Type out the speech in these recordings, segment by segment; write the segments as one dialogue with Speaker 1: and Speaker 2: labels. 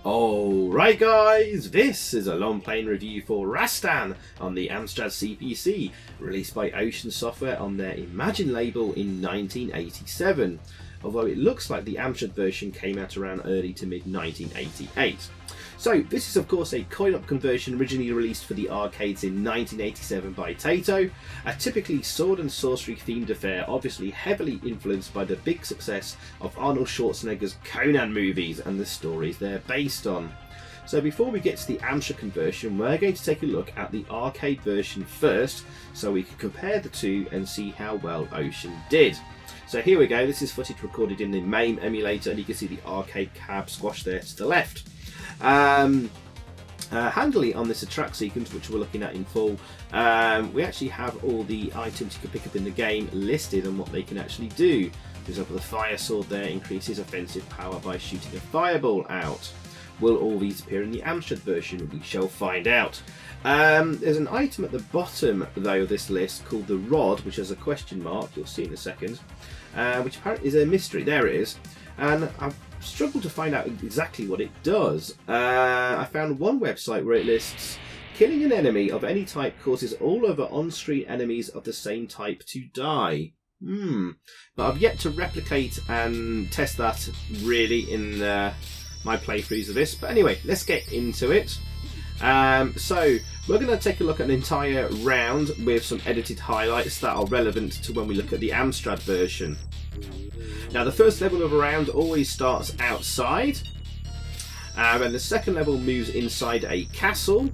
Speaker 1: Alright guys, this is a long-playing review for Rastan on the Amstrad CPC, released by Ocean Software on their Imagine label in 1987, although it looks like the Amstrad version came out around early to mid 1988. So this is of course a coin-op conversion originally released for the arcades in 1987 by Taito, a typically sword and sorcery themed affair obviously heavily influenced by the big success of Arnold Schwarzenegger's Conan movies and the stories they're based on. So before we get to the Amstrad conversion, we're going to take a look at the arcade version first so we can compare the two and see how well Ocean did. So here we go, this is footage recorded in the MAME emulator and you can see the arcade cab squash there to the left. Handily on this track sequence, which we're looking at in full, we actually have all the items you can pick up in the game listed and what they can actually do. For example, the fire sword there increases offensive power by shooting a fireball out. Will all these appear in the Amstrad version? We shall find out. There's an item at the bottom though of this list called the rod, which has a question mark, you'll see in a second, which apparently is a mystery. There it is. And I've struggled to find out exactly what it does. I found one website where it lists killing an enemy of any type causes all other on-screen enemies of the same type to die. But I've yet to replicate and test that really in my playthroughs of this. But anyway, let's get into it. So we're going to take a look at an entire round with some edited highlights that are relevant to when we look at the Amstrad version. Now the first level of a round always starts outside, and the second level moves inside a castle,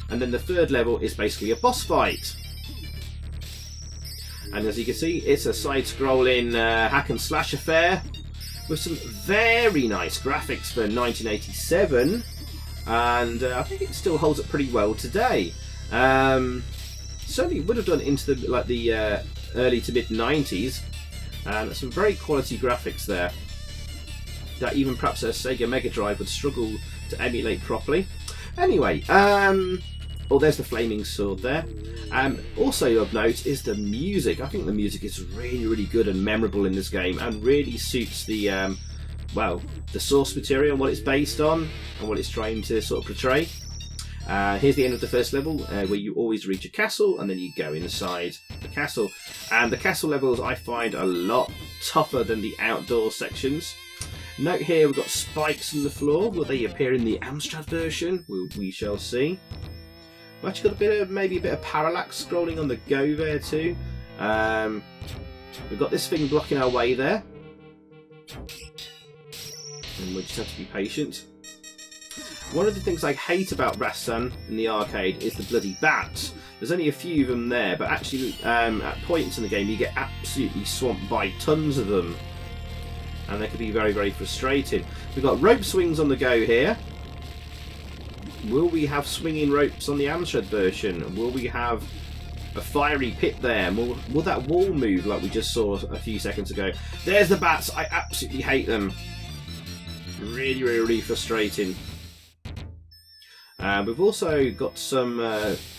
Speaker 1: and then the third level is basically a boss fight. And as you can see, it's a side-scrolling hack and slash affair with some very nice graphics for 1987, and I think it still holds up pretty well today. Certainly would have done into the early to mid 90s. And some very quality graphics there that even perhaps a Sega Mega Drive would struggle to emulate properly. Anyway, oh, there's the flaming sword there. Also of note is the music. I think the music is really good and memorable in this game and really suits the well, the source material and what it's based on and what it's trying to sort of portray. Here's the end of the first level, where you always reach a castle and then you go inside the castle. And the castle levels I find a lot tougher than the outdoor sections. Note here we've got spikes on the floor. Will they appear in the Amstrad version? We shall see. We've actually got maybe a bit of parallax scrolling on the go there too. We've got this thing blocking our way there. And we just have to be patient. One of the things I hate about Rastan in the arcade is the bloody bats. There's only a few of them there, but actually at points in the game you get absolutely swamped by tons of them. And they can be very frustrating. We've got rope swings on the go here. Will we have swinging ropes on the Amstrad version? Will we have a fiery pit there? Will that wall move like we just saw a few seconds ago? There's the bats. I absolutely hate them. Really frustrating. We've also got some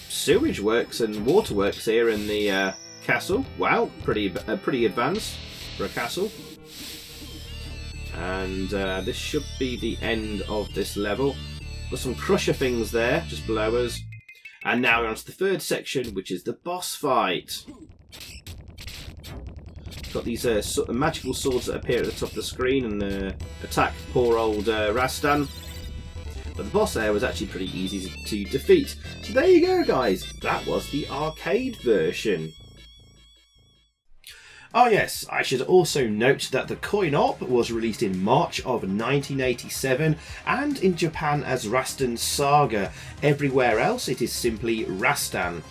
Speaker 1: sewage works and waterworks here in the castle. Wow, pretty advanced for a castle. And this should be the end of this level. Got some crusher things there, just below us. And now we're on to the third section, which is the boss fight. Got these magical swords that appear at the top of the screen and attack poor old Rastan. But the boss there was actually pretty easy to defeat. So there you go guys, that was the arcade version. Oh yes, I should also note that the coin-op was released in March of 1987 and in Japan as Rastan Saga. Everywhere else it is simply Rastan.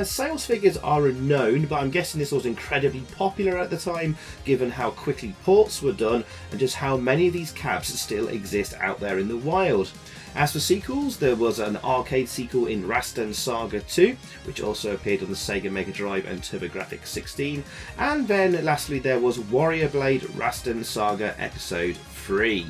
Speaker 1: Sales figures are unknown, but I'm guessing this was incredibly popular at the time given how quickly ports were done and just how many of these cabs still exist out there in the wild. As for sequels, there was an arcade sequel in Rastan Saga 2, which also appeared on the Sega Mega Drive and TurboGrafx 16, and then lastly there was Warrior Blade Rastan Saga Episode 3.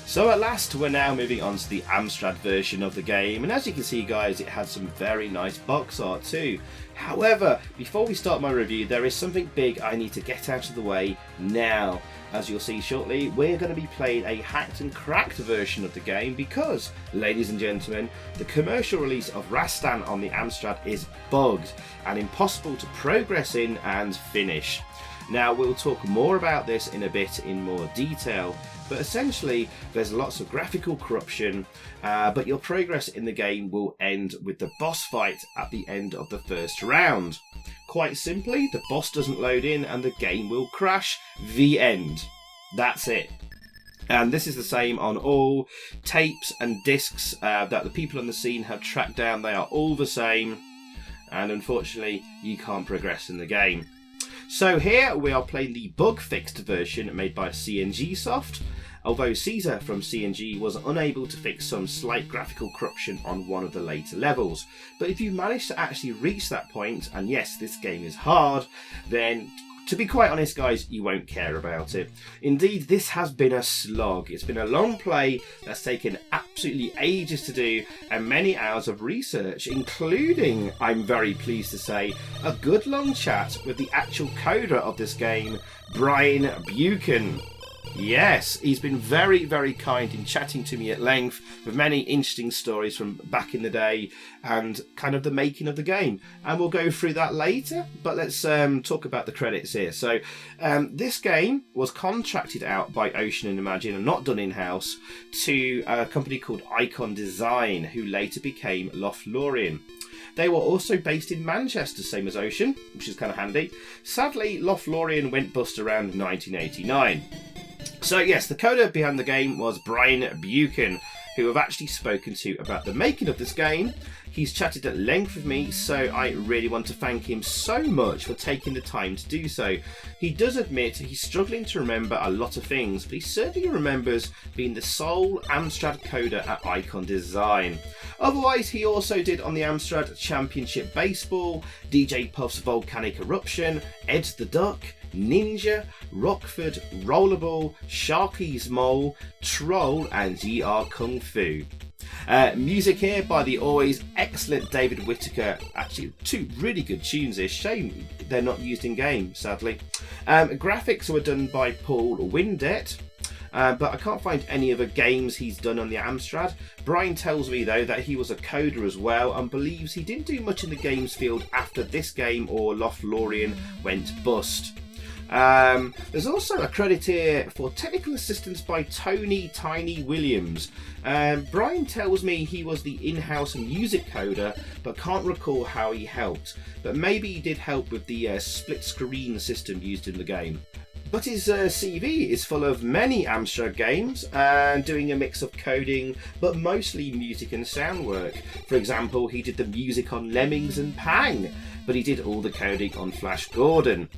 Speaker 1: So at last we're now moving on to the Amstrad version of the game, and as you can see guys, it has some very nice box art too. However, before we start my review, there is something big I need to get out of the way now. As you'll see shortly, we're going to be playing a hacked and cracked version of the game because, ladies and gentlemen, the commercial release of Rastan on the Amstrad is bugged and impossible to progress in and finish. Now we'll talk more about this in a bit in more detail, but essentially there's lots of graphical corruption, but your progress in the game will end with the boss fight at the end of the first round. Quite simply, the boss doesn't load in and the game will crash. The end. That's it. And this is the same on all tapes and discs that the people on the scene have tracked down. They are all the same, and unfortunately you can't progress in the game. So here we are playing the bug-fixed version made by CNG Soft, although Caesar from CNG was unable to fix some slight graphical corruption on one of the later levels. But if you manage to actually reach that point, and yes, this game is hard, then to be quite honest guys, you won't care about it. Indeed, this has been a slog. It's been a long play that's taken absolutely ages to do and many hours of research, including, I'm very pleased to say, a good long chat with the actual coder of this game, Brian Beuken. Yes, he's been very, very kind in chatting to me at length with many interesting stories from back in the day and kind of the making of the game. And we'll go through that later, but let's talk about the credits here. So this game was contracted out by Ocean and Imagine and not done in-house to a company called Icon Design, who later became Lothlorien. They were also based in Manchester, same as Ocean, which is kind of handy. Sadly, Lothlorien went bust around 1989. So yes, the coder behind the game was Brian Beuken, who I've actually spoken to about the making of this game. He's chatted at length with me, so I really want to thank him so much for taking the time to do so. He does admit he's struggling to remember a lot of things, but he certainly remembers being the sole Amstrad coder at Icon Design. Otherwise, he also did on the Amstrad Championship Baseball, DJ Puff's Volcanic Eruption, Ed the Duck, Ninja, Rockford, Rollerball, Sharky's Mole, Troll and GR Kung Fu. Music here by the always excellent David Whittaker. Actually, two really good tunes here. Shame they're not used in game, sadly. Graphics were done by Paul Windet. But I can't find any other games he's done on the Amstrad. Brian tells me though that he was a coder as well and believes he didn't do much in the games field after this game or Lothlorien went bust. There's also a credit here for technical assistance by Tony Tiny Williams. Brian tells me he was the in-house music coder, but can't recall how he helped. But maybe he did help with the split screen system used in the game. But his CV is full of many Amstrad games and doing a mix of coding, but mostly music and sound work. For example, he did the music on Lemmings and Pang, but he did all the coding on Flash Gordon.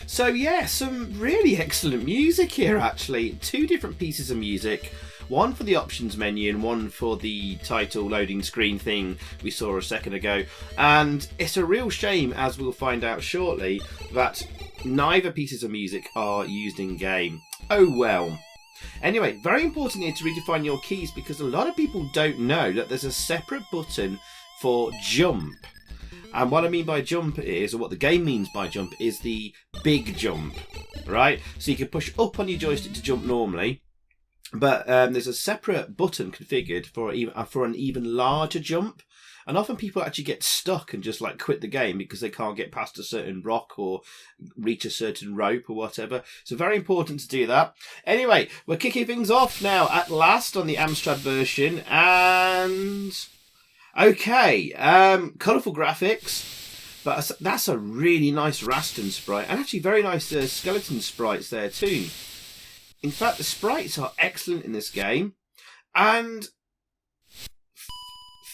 Speaker 1: So yeah, some really excellent music here actually. Two different pieces of music. One for the options menu and one for the title loading screen thing we saw a second ago. And it's a real shame, as we'll find out shortly, that neither pieces of music are used in game. Oh well. Anyway, very important here to redefine your keys because a lot of people don't know that there's a separate button for jump. And what I mean by jump is, or what the game means by jump, is the big jump, right? So you can push up on your joystick to jump normally, but there's a separate button configured for an even larger jump. And often people actually get stuck and just like quit the game because they can't get past a certain rock or reach a certain rope or whatever. So very important to do that. Anyway, we're kicking things off now at last on the Amstrad version, and okay, colourful graphics, but that's a really nice Rastan sprite, and actually very nice skeleton sprites there too. In fact, the sprites are excellent in this game, and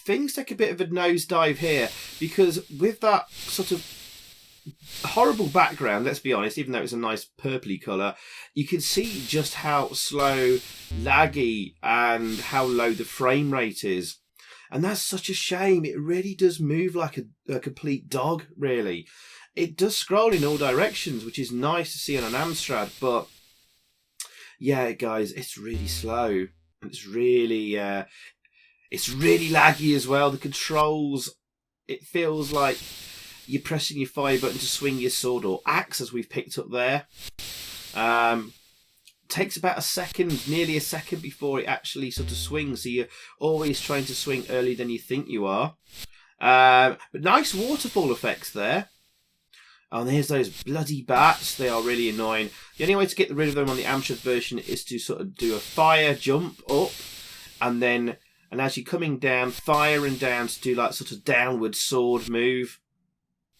Speaker 1: things take a bit of a nosedive here, because with that sort of horrible background, let's be honest, even though it's a nice purpley colour, you can see just how slow, laggy, and how low the frame rate is. And that's such a shame. It really does move like a complete dog, really. It does scroll in all directions, which is nice to see on an Amstrad, but yeah, guys, it's really slow. It's really laggy as well. The controls, it feels like you're pressing your fire button to swing your sword or axe, as we've picked up there. Takes about a second, nearly a second, before it actually sort of swings. So you're always trying to swing earlier than you think you are. But nice waterfall effects there. Oh, and here's those bloody bats. They are really annoying. The only way to get rid of them on the Amstrad version is to sort of do a fire jump up, and as you're coming down, fire and down to do like sort of downward sword move.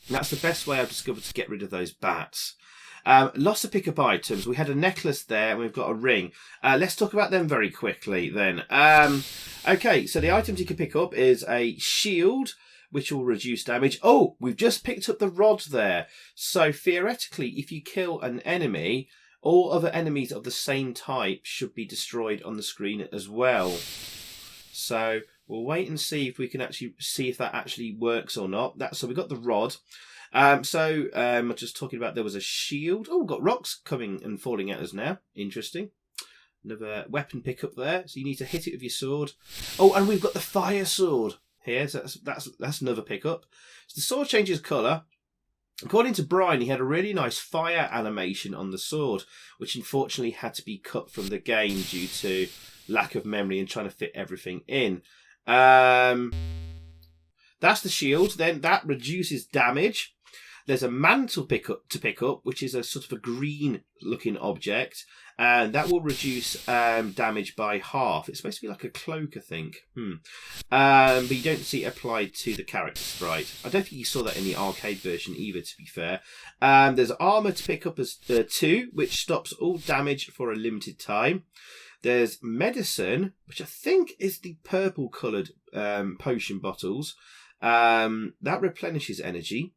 Speaker 1: And that's the best way I've discovered to get rid of those bats. Lots of pickup items. We had a necklace there, and we've got a ring. Let's talk about them very quickly then. Okay, so the items you can pick up is a shield, which will reduce damage. Oh, we've just picked up the rod there. So theoretically, if you kill an enemy, all other enemies of the same type should be destroyed on the screen as well. So we'll wait and see if we can actually see if that actually works or not. So we got the rod. I'm just talking about, there was a shield. Oh, we've got rocks coming and falling at us now. Interesting. Another weapon pickup there. So you need to hit it with your sword. Oh, and we've got the fire sword here. So that's another pickup. So the sword changes colour. According to Brian, he had a really nice fire animation on the sword, which unfortunately had to be cut from the game due to lack of memory and trying to fit everything in. That's the shield. Then that reduces damage. There's a mantle to pick up, which is a sort of a green looking object, and that will reduce damage by half. It's supposed to be like a cloak, I think. But you don't see it applied to the character sprite. I don't think you saw that in the arcade version either, to be fair. There's armour to pick up as 2, which stops all damage for a limited time. There's medicine, which I think is the purple coloured potion bottles. That replenishes energy.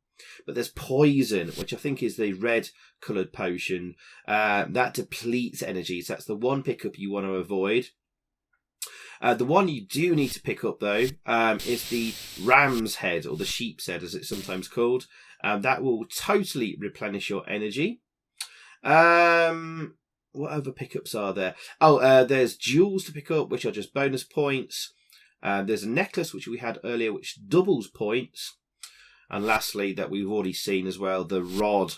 Speaker 1: But there's poison, which I think is the red coloured potion. That depletes energy. So that's the one pickup you want to avoid. The one you do need to pick up, though, is the ram's head, or the sheep's head, as it's sometimes called. That will totally replenish your energy. What other pickups are there? Oh, there's jewels to pick up, which are just bonus points. There's a necklace, which we had earlier, which doubles points. And lastly, that we've already seen as well, the rod.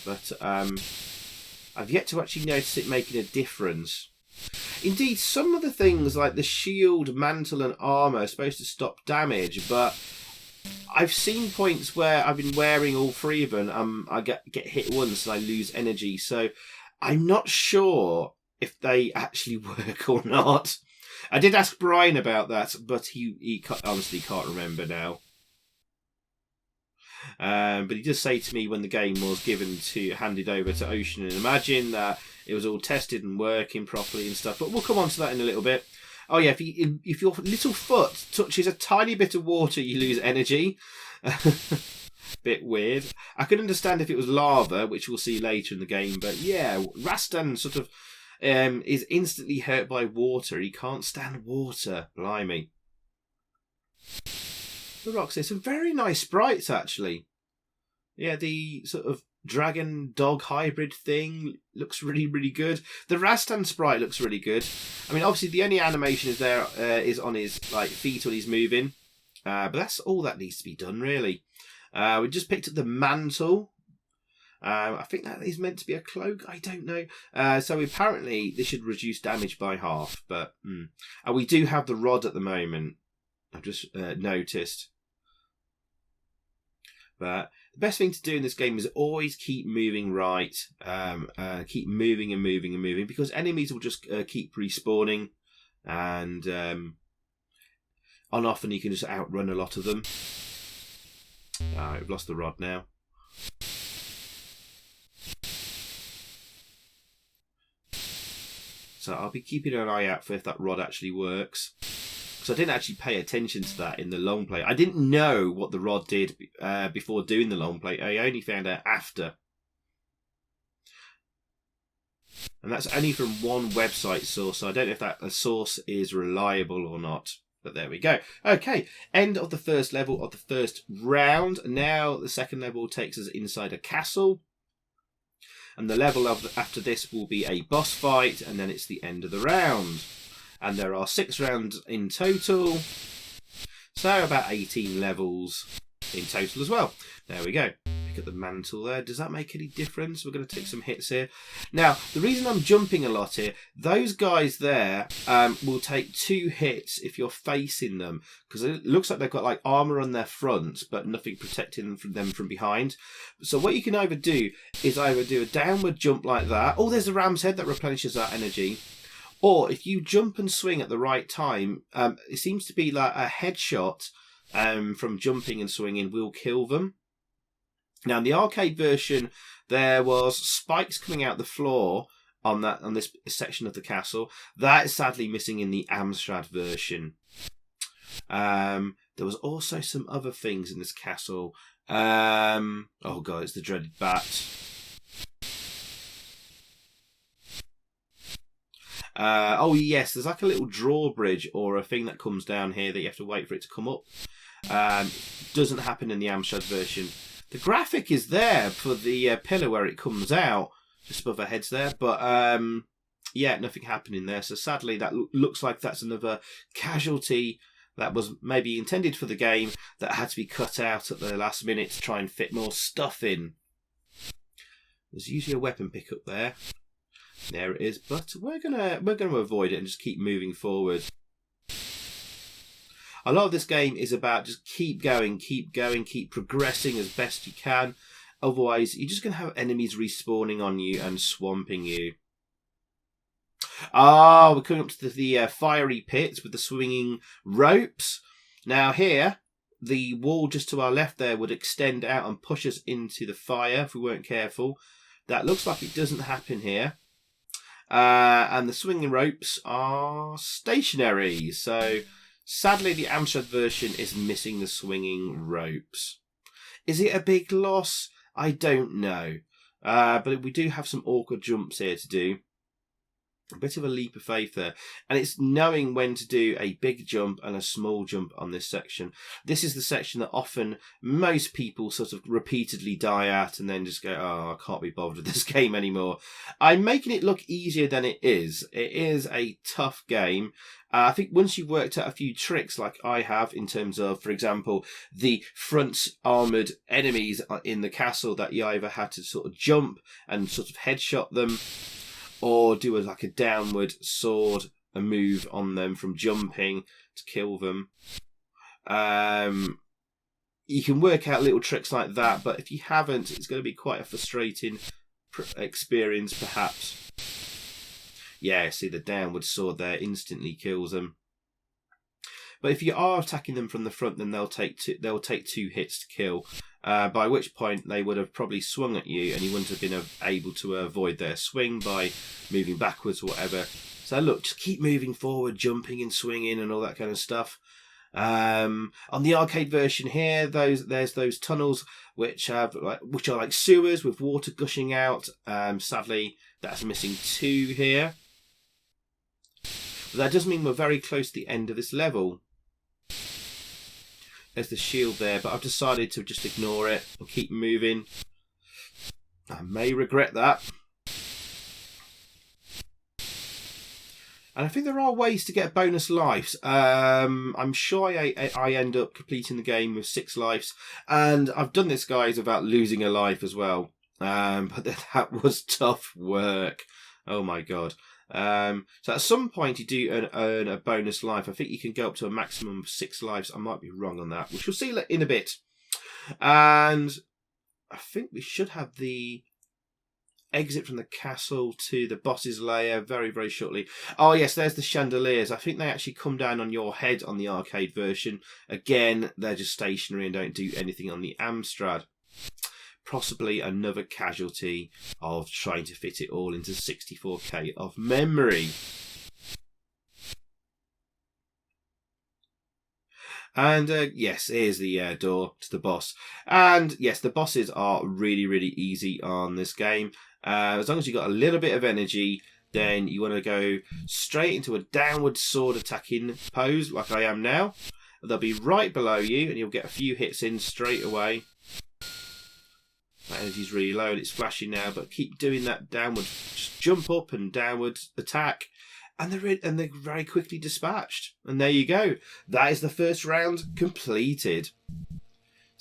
Speaker 1: But I've yet to actually notice it making a difference. Indeed, some of the things like the shield, mantle and armour are supposed to stop damage, but I've seen points where I've been wearing all 3 of them. I get hit once and I lose energy. So I'm not sure if they actually work or not. I did ask Brian about that, but he honestly can't remember now. But he does say to me when the game was handed over to Ocean and Imagine that it was all tested and working properly and stuff. But we'll come on to that in a little bit. Oh yeah, if your little foot touches a tiny bit of water, you lose energy. Bit weird. I could understand if it was lava, which we'll see later in the game. But yeah, Rastan sort of is instantly hurt by water. He can't stand water. Blimey. The rocks here, some very nice sprites actually. Yeah, the sort of dragon dog hybrid thing looks really, really good. The Rastan sprite looks really good. I mean, obviously the only animation is on his feet when he's moving, but that's all that needs to be done really. We just picked up the mantle. I think that is meant to be a cloak. I don't know. So apparently this should reduce damage by half, but and we do have the rod at the moment. I've just noticed. But the best thing to do in this game is always keep moving right. Keep moving and moving and moving, because enemies will just keep respawning. And on often you can just outrun a lot of them. We've lost the rod now. So I'll be keeping an eye out for if that rod actually works. Because I didn't actually pay attention to that in the long play. I didn't know what the rod did before doing the long play. I only found out after. And that's only from one website source, so I don't know if that source is reliable or not. But there we go. Okay, end of the first level of the first round. Now the second level takes us inside a castle. And the level after this will be a boss fight, and then it's the end of the round. and there are 6 rounds in total, so about 18 levels in total as well. There we go. Pick up the mantle there. Does that make any difference? We're going to take some hits here. Now, the reason I'm jumping a lot here, those guys there will take 2 hits if you're facing them, because it looks like they've got like armour on their front, but nothing protecting them from behind. So what you can either do is either do a downward jump like that. Oh, there's a ram's head that replenishes that energy. Or if you jump and swing at the right time, it seems to be like a headshot from jumping and swinging will kill them. Now, in the arcade version, there was spikes coming out the floor on this section of the castle. That is sadly missing in the Amstrad version. There was also some other things in this castle. Oh god, it's the dreaded bat. Oh yes, there's like a little drawbridge or a thing that comes down here that you have to wait for it to come up. Doesn't happen in the Amstrad version. The graphic is there for the pillar where it comes out, just above our heads there, but yeah, nothing happening there. So sadly, that looks like that's another casualty that was maybe intended for the game that had to be cut out at the last minute to try and fit more stuff in. There's usually a weapon pickup there. There it is, but we're gonna avoid it and just keep moving forward. A lot of this game is about just keep going, keep progressing as best you can. Otherwise, you're just going to have enemies respawning on you and swamping you. Ah, we're coming up to the fiery pits with the swinging ropes. Now here, the wall just to our left there would extend out and push us into the fire if we weren't careful. That looks like it doesn't happen here. And the swinging ropes are stationary, so sadly, the Amstrad version is missing the swinging ropes. Is it a big loss? I don't know. But we do have some awkward jumps here to do. A bit of a leap of faith there. And it's knowing when to do a big jump and a small jump on this section. This is the section that often most people sort of repeatedly die at and then just go, oh, I can't be bothered with this game anymore. I'm making it look easier than it is. It is a tough game. I think once you've worked out a few tricks like I have in terms of, for example, the front armoured enemies in the castle that you either had to sort of jump and sort of headshot them, or do like a downward sword, a move on them from jumping to kill them. You can work out little tricks like that, but if you haven't, it's going to be quite a frustrating experience, perhaps. Yeah, see the downward sword there instantly kills them. But if you are attacking them from the front, then they'll take 2 hits to kill. By which point they would have probably swung at you and you wouldn't have been able to avoid their swing by moving backwards or whatever. So look, just keep moving forward, jumping and swinging and all that kind of stuff. On the arcade version here, there's those tunnels which are like sewers with water gushing out. Sadly, that's missing 2 here. But that does mean we're very close to the end of this level. There's the shield there, but I've decided to just ignore it and keep moving. I may regret that. And I think there are ways to get bonus lives. I'm sure I end up completing the game with 6 lives. And I've done this, guys, without losing a life as well. But that was tough work. Oh my god. So at some point you do earn a bonus life. I think you can go up to a maximum of 6 lives. I might be wrong on that. We shall see in a bit. And I think we should have the exit from the castle to the boss's lair very, very shortly. Oh yes, there's the chandeliers. I think they actually come down on your head on the arcade version. Again, they're just stationary and don't do anything on the Amstrad. Possibly another casualty of trying to fit it all into 64K of memory. And yes, here's the door to the boss. And yes, the bosses are really, really easy on this game. As long as you've got a little bit of energy, then you want to go straight into a downward sword attacking pose like I am now. They'll be right below you and you'll get a few hits in straight away. That energy's really low and it's flashing now, but keep doing that downward, just jump up and downward attack and they're very quickly dispatched. And there you go. That is the first round completed.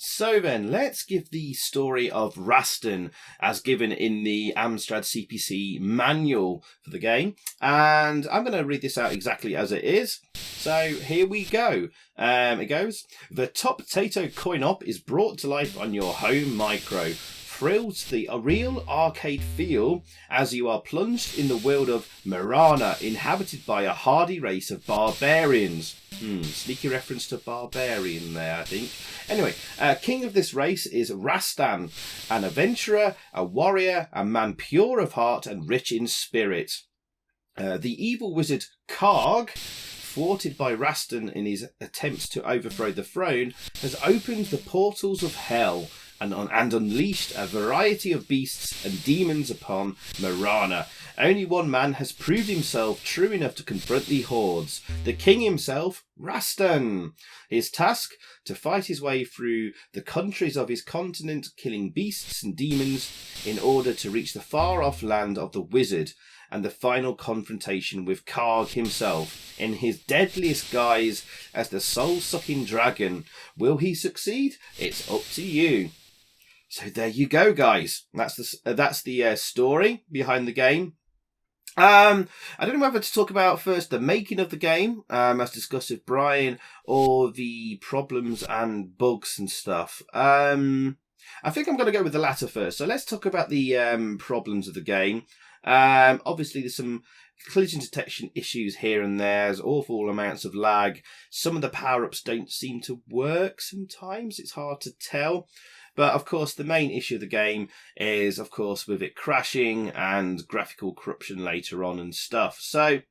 Speaker 1: So then, let's give the story of Rastan as given in the Amstrad CPC manual for the game. And I'm going to read this out exactly as it is. So here we go. It goes, the top Taito coin-op is brought to life on your home micro. Thrilled to the real arcade feel as you are plunged in the world of Marana, inhabited by a hardy race of barbarians. Sneaky reference to barbarian there, I think. Anyway, king of this race is Rastan, an adventurer, a warrior, a man pure of heart and rich in spirit. The evil wizard Karg, thwarted by Rastan in his attempts to overthrow the throne, has opened the portals of hell and unleashed a variety of beasts and demons upon Marana. Only one man has proved himself true enough to confront the hordes, the king himself, Rastan. His task, to fight his way through the countries of his continent, killing beasts and demons in order to reach the far-off land of the wizard, and the final confrontation with Karg himself in his deadliest guise as the soul-sucking dragon. Will he succeed? It's up to you. So there you go, guys. That's the story behind the game. I don't know whether to talk about first the making of the game, as discussed with Brian, or the problems and bugs and stuff. I think I'm going to go with the latter first. So let's talk about the problems of the game. Obviously, there's some collision detection issues here and there. There's awful amounts of lag. Some of the power-ups don't seem to work sometimes. It's hard to tell. But, of course, the main issue of the game is, of course, with it crashing and graphical corruption later on and stuff. So,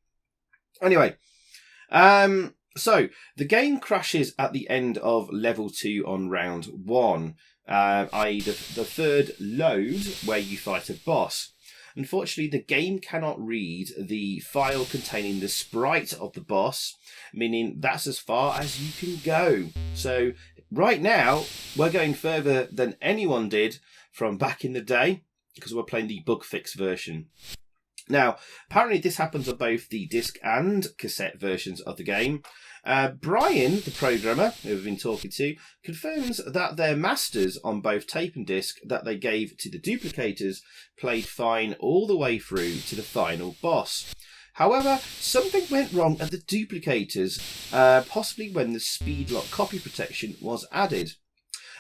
Speaker 1: anyway, so the game crashes at the end of level 2 on round 1, i.e. the third load where you fight a boss. Unfortunately, the game cannot read the file containing the sprite of the boss, meaning that's as far as you can go. So right now, we're going further than anyone did from back in the day, because we're playing the bug fix version. Now, apparently this happens on both the disc and cassette versions of the game. Brian, the programmer, who we've been talking to, confirms that their masters on both tape and disc that they gave to the duplicators played fine all the way through to the final boss. However, something went wrong at the duplicators, possibly when the speed lock copy protection was added.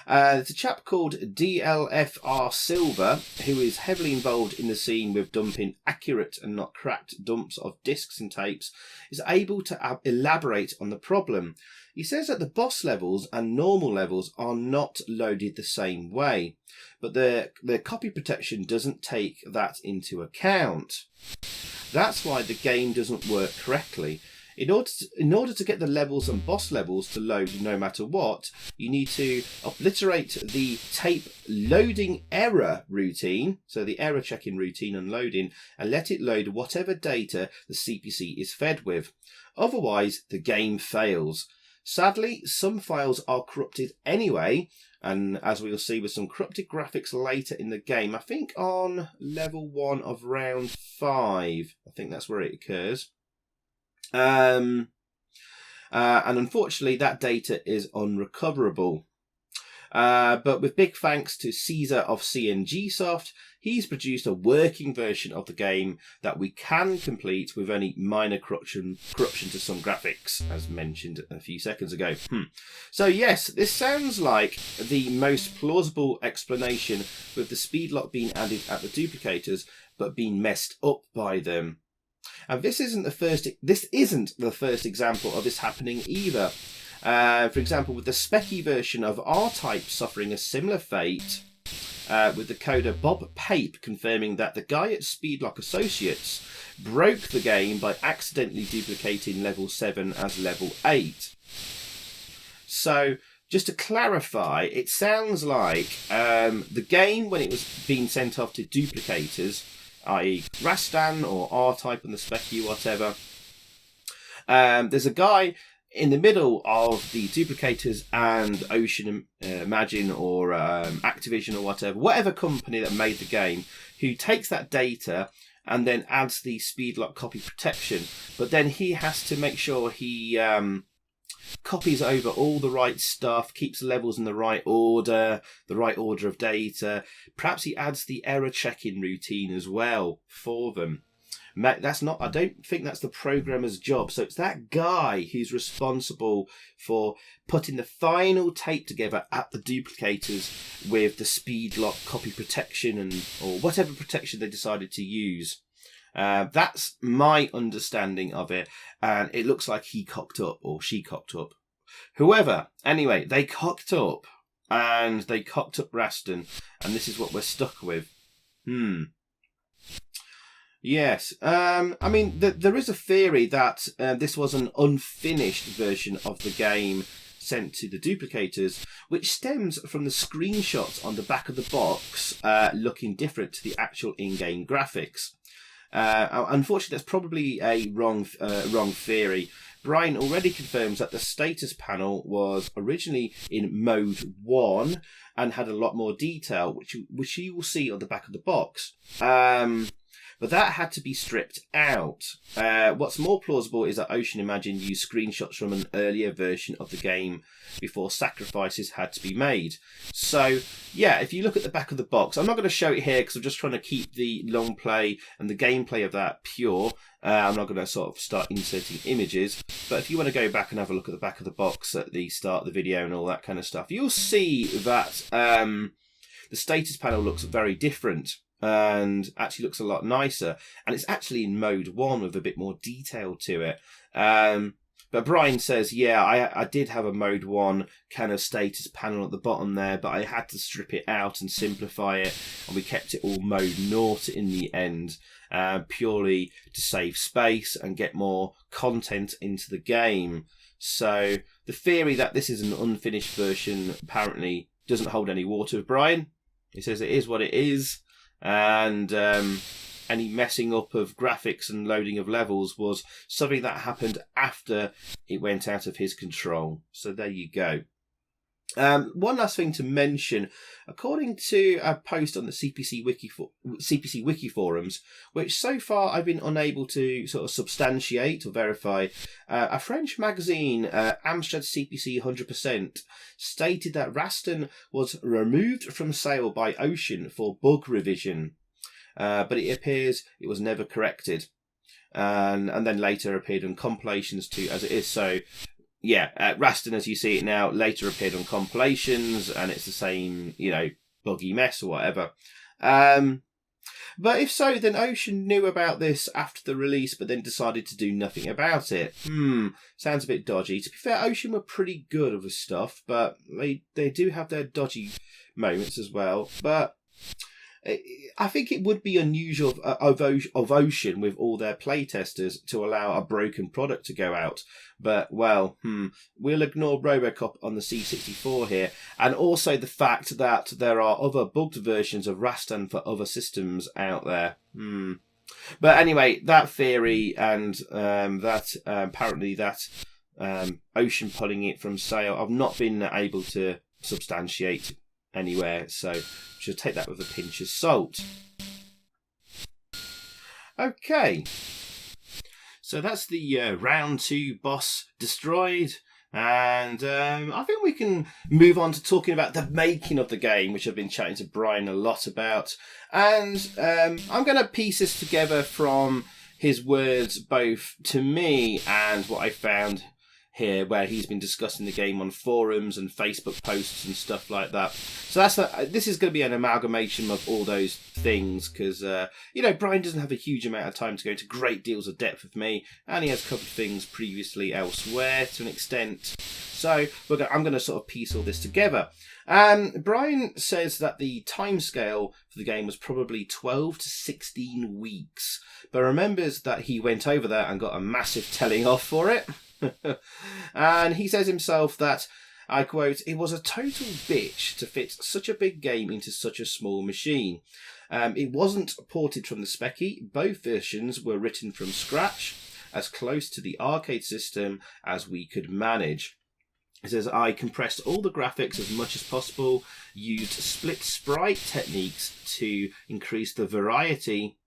Speaker 1: There's a chap called DLFR Silver, who is heavily involved in the scene with dumping accurate and not cracked dumps of discs and tapes, is able to elaborate on the problem. He says that the boss levels and normal levels are not loaded the same way, but the copy protection doesn't take that into account. That's why the game doesn't work correctly. In order to get the levels and boss levels to load no matter what, you need to obliterate the tape loading error routine, so the error checking routine and loading, and let it load whatever data the CPC is fed with. Otherwise, the game fails. Sadly, some files are corrupted anyway, and as we'll see with some corrupted graphics later in the game, I think on level 1 of round 5, I think that's where it occurs. And unfortunately that data is unrecoverable. But with big thanks to Caesar of CNG Soft, he's produced a working version of the game that we can complete with only minor corruption to some graphics, as mentioned a few seconds ago. So yes, this sounds like the most plausible explanation, with the speed lock being added at the duplicators but being messed up by them. And this isn't the first example of this happening either. For example, with the Specky version of R-Type suffering a similar fate, with the coder Bob Pape confirming that the guy at Speedlock Associates broke the game by accidentally duplicating level 7 as level 8. So, just to clarify, it sounds like the game, when it was being sent off to duplicators, i.e. Rastan or R-Type and the Specky, whatever, there's a guy in the middle of the duplicators and Ocean Imagine or Activision or whatever company that made the game, who takes that data and then adds the speed lock copy protection. But then he has to make sure he copies over all the right stuff, keeps the levels in the right order of data. Perhaps he adds the error checking routine as well for them. That's not, I don't think that's the programmer's job. So it's that guy who's responsible for putting the final tape together at the duplicators with the speed lock copy protection or whatever protection they decided to use. That's my understanding of it, and it looks like he cocked up or she cocked up. Whoever, anyway, they cocked up, and they cocked up Rastan, and this is what we're stuck with. Yes, I mean, there is a theory that this was an unfinished version of the game sent to the duplicators, which stems from the screenshots on the back of the box looking different to the actual in-game graphics. Unfortunately, that's probably a wrong theory. Brian already confirms that the status panel was originally in mode 1 and had a lot more detail, which you will see on the back of the box. But that had to be stripped out. What's more plausible is that Ocean Imagine used screenshots from an earlier version of the game before sacrifices had to be made. So, yeah, if you look at the back of the box, I'm not going to show it here because I'm just trying to keep the long play and the gameplay of that pure. I'm not going to sort of start inserting images. But if you want to go back and have a look at the back of the box at the start of the video and all that kind of stuff, you'll see that the status panel looks very different. And actually looks a lot nicer, and it's actually in mode 1 with a bit more detail to it. But Brian says, yeah, I did have a mode 1 kind of status panel at the bottom there, but I had to strip it out and simplify it, and we kept it all mode 0 in the end, purely to save space and get more content into the game. So the theory that this is an unfinished version apparently doesn't hold any water with Brian. He says it is what it is. And any messing up of graphics and loading of levels was something that happened after it went out of his control. So there you go. One last thing to mention, according to a post on the CPC Wiki forums, which so far I've been unable to sort of substantiate or verify, a French magazine, Amstrad CPC 100%, stated that Rastan was removed from sale by Ocean for bug revision, but it appears it was never corrected, and then later appeared in compilations too, as it is. So yeah, Rastan, as you see it now, later appeared on compilations, and it's the same, buggy mess or whatever. But if so, then Ocean knew about this after the release, but then decided to do nothing about it. Sounds a bit dodgy. To be fair, Ocean were pretty good with stuff, but they do have their dodgy moments as well. But I think it would be unusual of Ocean with all their playtesters to allow a broken product to go out. But, well, we'll ignore Robocop on the C64 here. And also the fact that there are other bugged versions of Rastan for other systems out there. But anyway, that theory and that apparently that Ocean pulling it from sale, I've not been able to substantiate anywhere, so should take that with a pinch of salt. Okay, so that's the round 2 boss destroyed, and I think we can move on to talking about the making of the game, which I've been chatting to Brian a lot about, and I'm going to piece this together from his words both to me and what I found here, where he's been discussing the game on forums and Facebook posts and stuff like that. So this is going to be an amalgamation of all those things, because Brian doesn't have a huge amount of time to go into great deals of depth with me, and he has covered things previously elsewhere to an extent. So I'm going to sort of piece all this together. Brian says that the timescale for the game was probably 12 to 16 weeks, but remembers that he went over there and got a massive telling off for it. And he says himself that, I quote, "It was a total bitch to fit such a big game into such a small machine. It wasn't ported from the Specky. Both versions were written from scratch, as close to the arcade system as we could manage." He says, "I compressed all the graphics as much as possible, used split sprite techniques to increase the variety,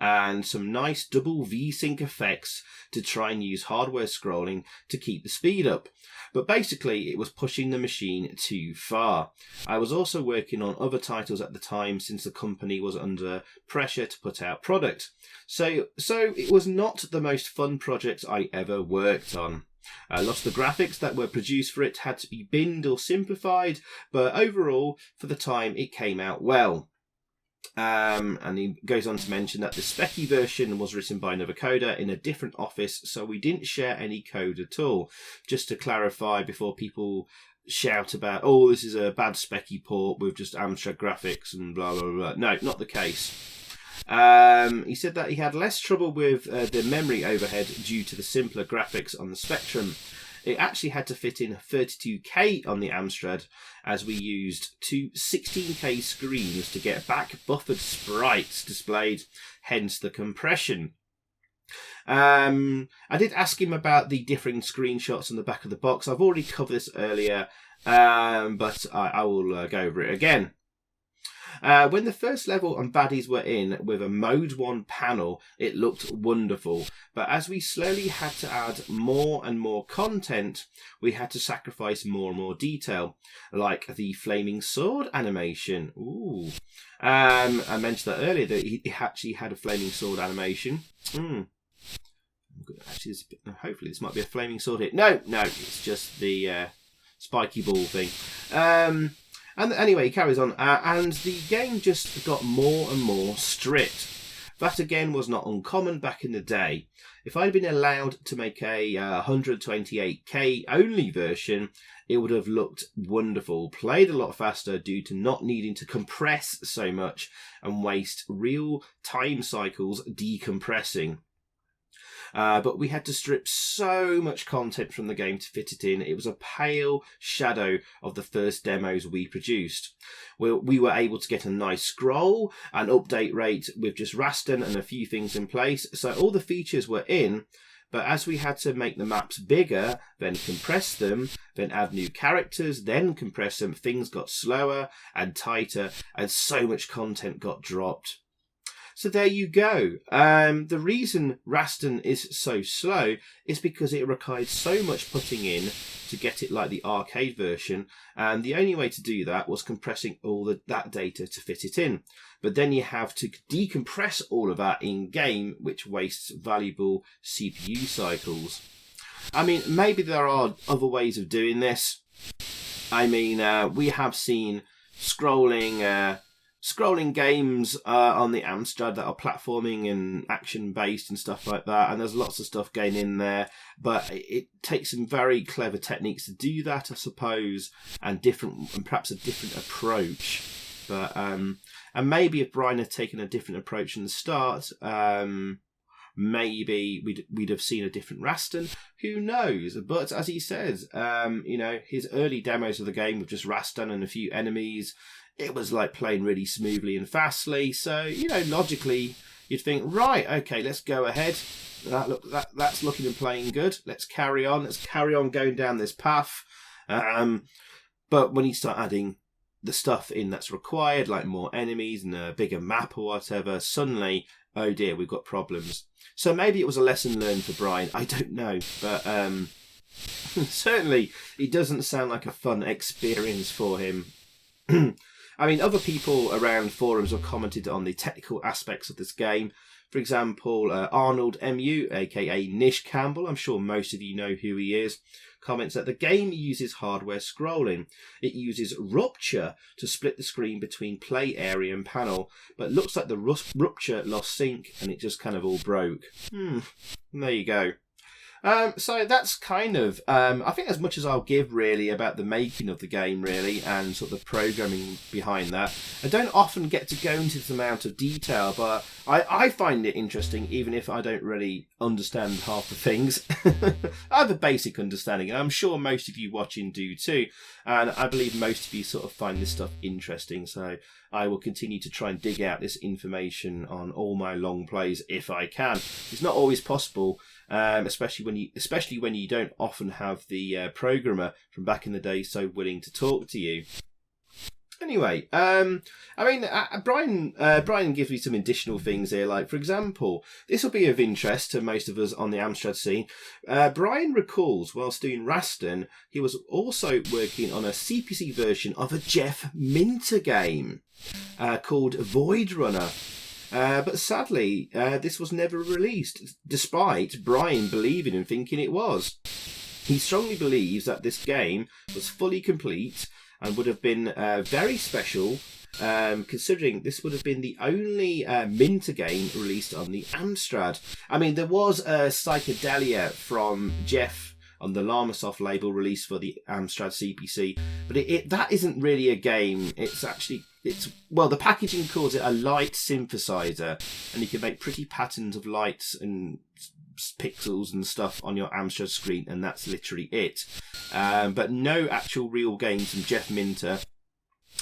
Speaker 1: and some nice double V-sync effects to try and use hardware scrolling to keep the speed up. But basically, it was pushing the machine too far. I was also working on other titles at the time since the company was under pressure to put out product. So it was not the most fun project I ever worked on. Lots of the graphics that were produced for it had to be binned or simplified, but overall, for the time, it came out well. And he goes on to mention that the specky version was written by another coder in a different office, so we didn't share any code at all. Just to clarify before people shout about, oh, this is a bad specky port with just Amstrad graphics and blah, blah, blah. No, not the case. He said that he had less trouble with the memory overhead due to the simpler graphics on the Spectrum. It actually had to fit in 32K on the Amstrad, as we used two 16K screens to get back buffered sprites displayed, hence the compression. I did ask him about the differing screenshots on the back of the box. I've already covered this earlier, but I will go over it again. When the first level and baddies were in with a Mode 1 panel, it looked wonderful. But as we slowly had to add more and more content, we had to sacrifice more and more detail, like the flaming sword animation. Ooh. I mentioned that earlier, that he actually had a flaming sword animation. Actually, hopefully this might be a flaming sword hit. No, it's just the spiky ball thing. And anyway, he carries on, and the game just got more and more strict. That again was not uncommon back in the day. If I'd been allowed to make a 128K only version, it would have looked wonderful, played a lot faster due to not needing to compress so much and waste real time cycles decompressing. But we had to strip so much content from the game to fit it in. It was a pale shadow of the first demos we produced. We were able to get a nice scroll, an update rate with just Rastan and a few things in place. So all the features were in, but as we had to make the maps bigger, then compress them, then add new characters, then compress them, things got slower and tighter, and so much content got dropped. So there you go. The reason Rastan is so slow is because it required so much putting in to get it like the arcade version, and the only way to do that was compressing all that data to fit it in. But then you have to decompress all of that in-game, which wastes valuable CPU cycles. I mean, maybe there are other ways of doing this. I mean, we have seen scrolling games on the Amstrad that are platforming and action-based and stuff like that, and there's lots of stuff going in there, but it takes some very clever techniques to do that, I suppose, and perhaps a different approach. But and maybe if Brian had taken a different approach from the start, maybe we'd have seen a different Rastan. Who knows? But as he says, his early demos of the game with just Rastan and a few enemies, it was like playing really smoothly and fastly. So, logically, you'd think, right, okay, let's go ahead. That's looking and playing good. Let's carry on. Let's carry on going down this path. But when you start adding the stuff in that's required, like more enemies and a bigger map or whatever, suddenly, oh dear, we've got problems. So maybe it was a lesson learned for Brian. I don't know. But certainly, it doesn't sound like a fun experience for him. I mean, other people around forums have commented on the technical aspects of this game. For example, Arnold MU, aka Nish Campbell, I'm sure most of you know who he is, comments that the game uses hardware scrolling. It uses rupture to split the screen between play area and panel, but it looks like the rupture lost sync and it just kind of all broke. There you go. So that's kind of, I think, as much as I'll give really about the making of the game really and sort of the programming behind that. I don't often get to go into this amount of detail, but I find it interesting even if I don't really understand half the things. I have a basic understanding, and I'm sure most of you watching do too, and I believe most of you sort of find this stuff interesting, so I will continue to try and dig out this information on all my long plays if I can. It's not always possible, especially when you don't often have the programmer from back in the day so willing to talk to you. Anyway, Brian gives me some additional things here. Like, for example, this will be of interest to most of us on the Amstrad scene. Brian recalls, whilst doing Rastan, he was also working on a CPC version of a Jeff Minter game called Void Runner. But sadly, this was never released, despite Brian believing and thinking it was. He strongly believes that this game was fully complete and would have been very special, considering this would have been the only Minter game released on the Amstrad. I mean, there was a Psychedelia from Jeff on the Llamasoft label released for the Amstrad CPC, but that isn't really a game. The packaging calls it a light synthesizer, and you can make pretty patterns of lights and pixels and stuff on your Amstrad screen, and that's literally it. But no actual real games from Jeff Minter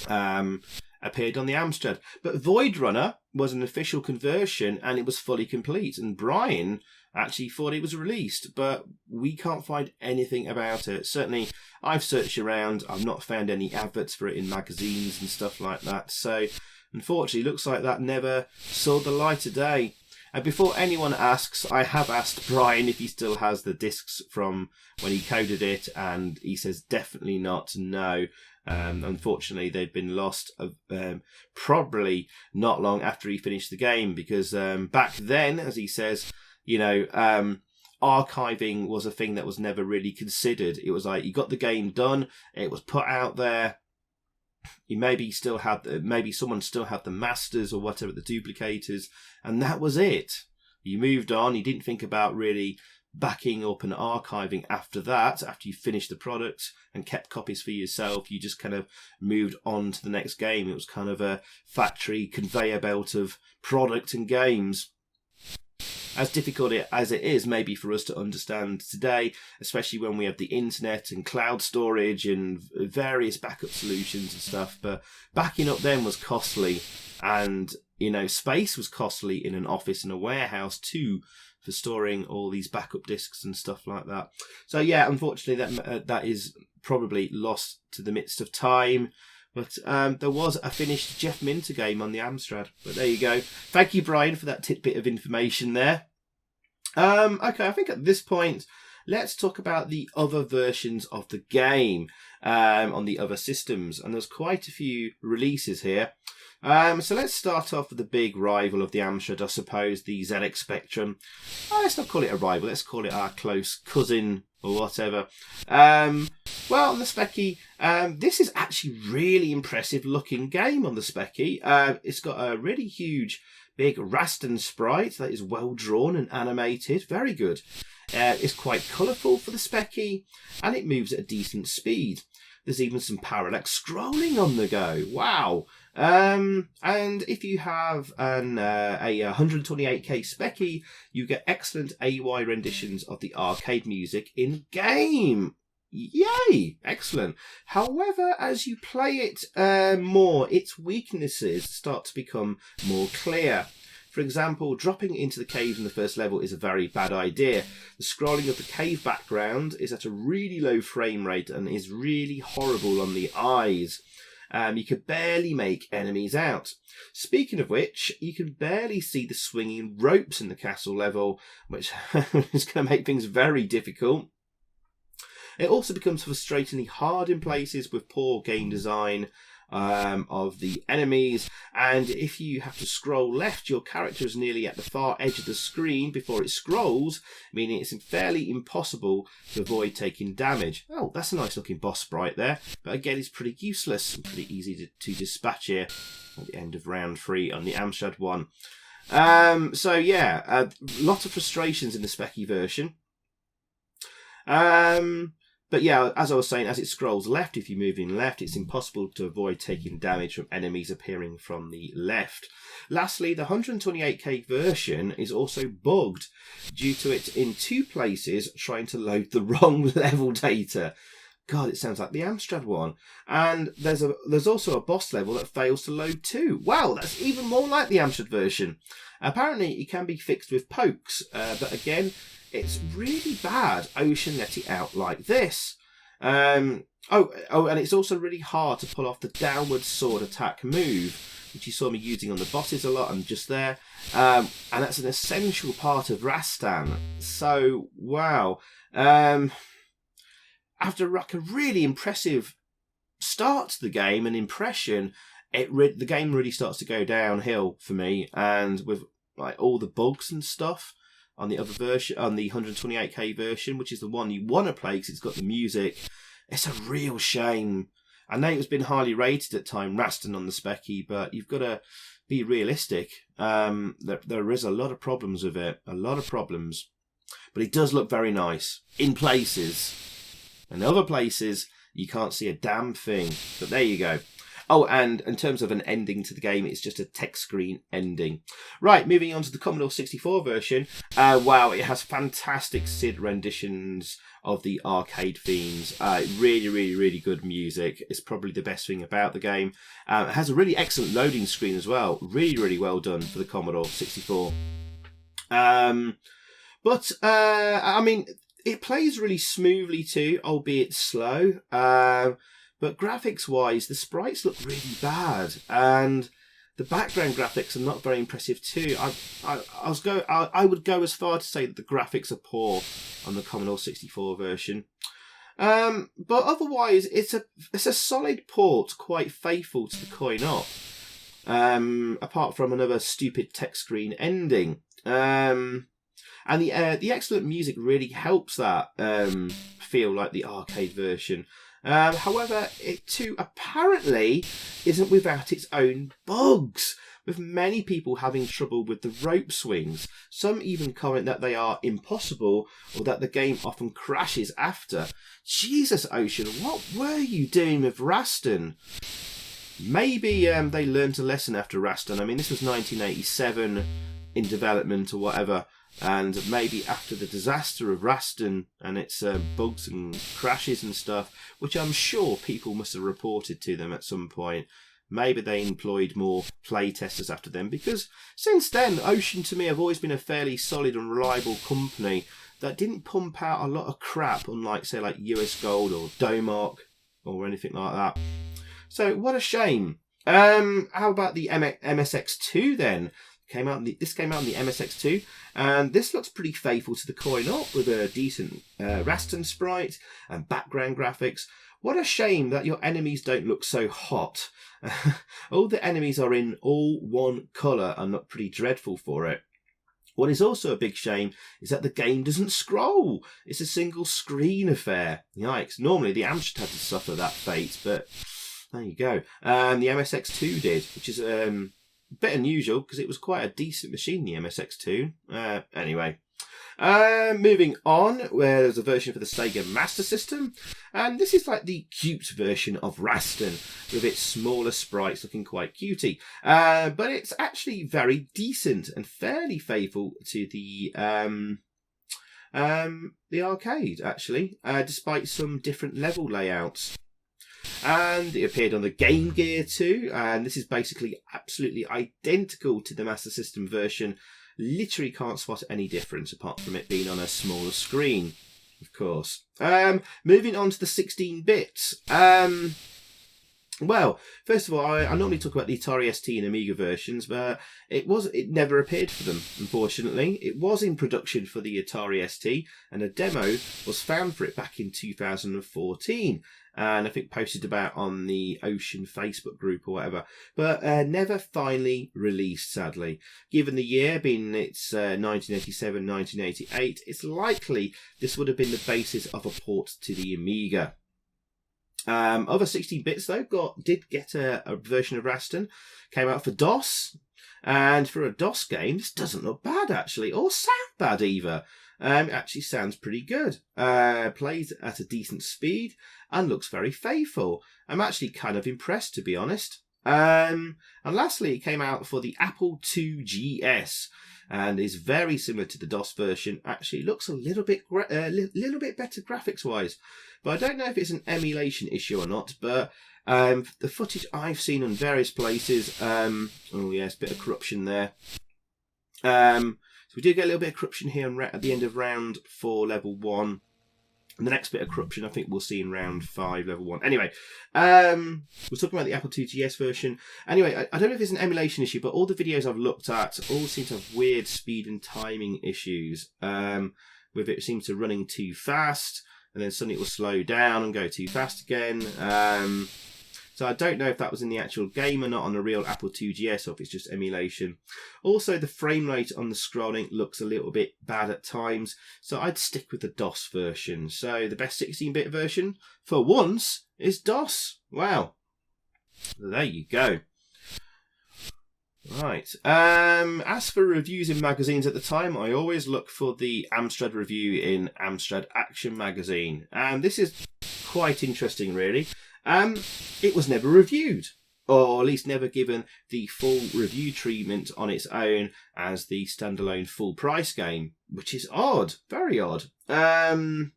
Speaker 1: appeared on the Amstrad. But Void Runner was an official conversion, and it was fully complete. And Brian actually thought it was released, but we can't find anything about it. Certainly, I've searched around. I've not found any adverts for it in magazines and stuff like that. So, unfortunately, looks like that never saw the light of day. And before anyone asks, I have asked Brian if he still has the discs from when he coded it, and he says definitely not, no. Unfortunately, they'd been lost probably not long after he finished the game, because back then, as he says, archiving was a thing that was never really considered. It was like, you got the game done, it was put out there. Maybe someone still had the masters or whatever, the duplicators, and that was it. You moved on. You didn't think about really backing up and archiving after that. After you finished the product and kept copies for yourself, you just kind of moved on to the next game. It was kind of a factory conveyor belt of product and games. As difficult as it is maybe for us to understand today, especially when we have the internet and cloud storage and various backup solutions and stuff, but backing up then was costly, and space was costly in an office and a warehouse too, for storing all these backup discs and stuff like that. So yeah, unfortunately that is probably lost to the midst of time. But there was a finished Jeff Minter game on the Amstrad. But there you go. Thank you, Brian, for that tidbit of information there. Okay, I think at this point, let's talk about the other versions of the game on the other systems. And there's quite a few releases here. So let's start off with the big rival of the Amstrad, I suppose, the ZX Spectrum. Let's not call it a rival. Let's call it our close cousin or whatever. Well, on the Specky, this is actually really impressive looking game on the Specky. It's got a really huge, big Rastan sprite that is well drawn and animated. Very good. It's quite colourful for the Specky, and it moves at a decent speed. There's even some parallax scrolling on the go. Wow. And if you have a 128K Specky, you get excellent AY renditions of the arcade music in game. Yay! Excellent. However, as you play it more, its weaknesses start to become more clear. For example, dropping into the cave in the first level is a very bad idea. The scrolling of the cave background is at a really low frame rate and is really horrible on the eyes. You can barely make enemies out. Speaking of which, you can barely see the swinging ropes in the castle level, which is going to make things very difficult. It also becomes frustratingly hard in places with poor game design of the enemies, and if you have to scroll left, your character is nearly at the far edge of the screen before it scrolls, meaning it's fairly impossible to avoid taking damage. Oh, that's a nice looking boss sprite there, but again it's pretty useless and pretty easy to dispatch here at the end of round 3 on the Amstrad one. So yeah, a lot of frustrations in the Specky version. But yeah, as I was saying, as it scrolls left, if you're moving left, it's impossible to avoid taking damage from enemies appearing from the left. Lastly, the 128K version is also bugged due to it in 2 places trying to load the wrong level data. God, it sounds like the Amstrad one. And there's also a boss level that fails to load too. Wow, that's even more like the Amstrad version. Apparently, it can be fixed with pokes, but again, it's really bad. Ocean let it out like this. Oh, and it's also really hard to pull off the downward sword attack move, which you saw me using on the bosses a lot and just there. And that's an essential part of Rastan. So, wow. After like a really impressive start to the game and impression, the game really starts to go downhill for me. And with like all the bugs and stuff on the other version, on the 128k version, which is the one you want to play because it's got the music, it's a real shame. I know it's been highly rated at time, Rastan on the Specky, but you've got to be realistic. There is a lot of problems with it, a lot of problems. But it does look very nice in places. And other places, you can't see a damn thing. But there you go. Oh, and in terms of an ending to the game, it's just a text screen ending. Right, moving on to the Commodore 64 version. Wow, it has fantastic SID renditions of the arcade themes. Really, really, really good music. It's probably the best thing about the game. It has a really excellent loading screen as well. Really, really well done for the Commodore 64. But I mean, it plays really smoothly too, albeit slow. But graphics-wise, the sprites look really bad, and the background graphics are not very impressive too. I would go as far to say that the graphics are poor on the Commodore 64 version. But otherwise, it's a solid port, quite faithful to the coin-op. Apart from another stupid text screen ending. And the excellent music really helps that feel like the arcade version. However, it too apparently isn't without its own bugs, with many people having trouble with the rope swings. Some even comment that they are impossible or that the game often crashes after. Jesus, Ocean, what were you doing with Rastan? Maybe they learned a lesson after Rastan. I mean, this was 1987 in development or whatever. And maybe after the disaster of Rastan and its bugs and crashes and stuff, which I'm sure people must have reported to them at some point, maybe they employed more play testers after them, because since then, Ocean to me have always been a fairly solid and reliable company that didn't pump out a lot of crap, unlike, say, like US Gold or Domark or anything like that. So, what a shame. How about the MSX2 then? This came out on the MSX2, and this looks pretty faithful to the coin-op with a decent Rastan sprite and background graphics. What a shame that your enemies don't look so hot. All the enemies are in all one colour and look pretty dreadful for it. What is also a big shame is that the game doesn't scroll. It's a single screen affair. Yikes. Normally the Amstrad had to suffer that fate, but there you go. The MSX2 did, which is a bit unusual because it was quite a decent machine, the MSX2. Anyway, moving on, where there's a version for the Sega Master System, and this is like the cute version of Rastan with its smaller sprites looking quite cutie. But it's actually very decent and fairly faithful to the arcade, actually, despite some different level layouts. And it appeared on the Game Gear too, and this is basically absolutely identical to the Master System version. Literally can't spot any difference apart from it being on a smaller screen, of course. Moving on to the 16-bits. Well, first of all, I normally talk about the Atari ST and Amiga versions, but it never appeared for them, unfortunately. It was in production for the Atari ST, and a demo was found for it back in 2014. And I think posted about on the Ocean Facebook group or whatever, but never finally released, sadly. Given the year being it's 1987, 1988, it's likely this would have been the basis of a port to the Amiga. Other 16-bits though did get a version of Rastan, came out for DOS, and for a DOS game, this doesn't look bad actually, or sound bad either. It actually sounds pretty good. Plays at a decent speed and looks very faithful. I'm actually kind of impressed, to be honest. And lastly, it came out for the Apple IIgs and is very similar to the DOS version. Actually, looks a little bit better graphics-wise, but I don't know if it's an emulation issue or not. But the footage I've seen on various places, oh yes, bit of corruption there. So we do get a little bit of corruption here at the end of round 4, level 1. And the next bit of corruption, I think we'll see in round 5, level 1. Anyway, we're talking about the Apple IIgs version. Anyway, I don't know if it's an emulation issue, but all the videos I've looked at all seem to have weird speed and timing issues. With it seems to running too fast, and then suddenly it will slow down and go too fast again. So I don't know if that was in the actual game or not on the real Apple IIgs, or if it's just emulation. Also, the frame rate on the scrolling looks a little bit bad at times, so I'd stick with the DOS version. So the best 16-bit version, for once, is DOS. Wow. There you go. Right. As for reviews in magazines at the time, I always look for the Amstrad review in Amstrad Action magazine. And this is quite interesting, really. It was never reviewed, or at least never given the full review treatment on its own as the standalone full price game, which is odd, very odd. And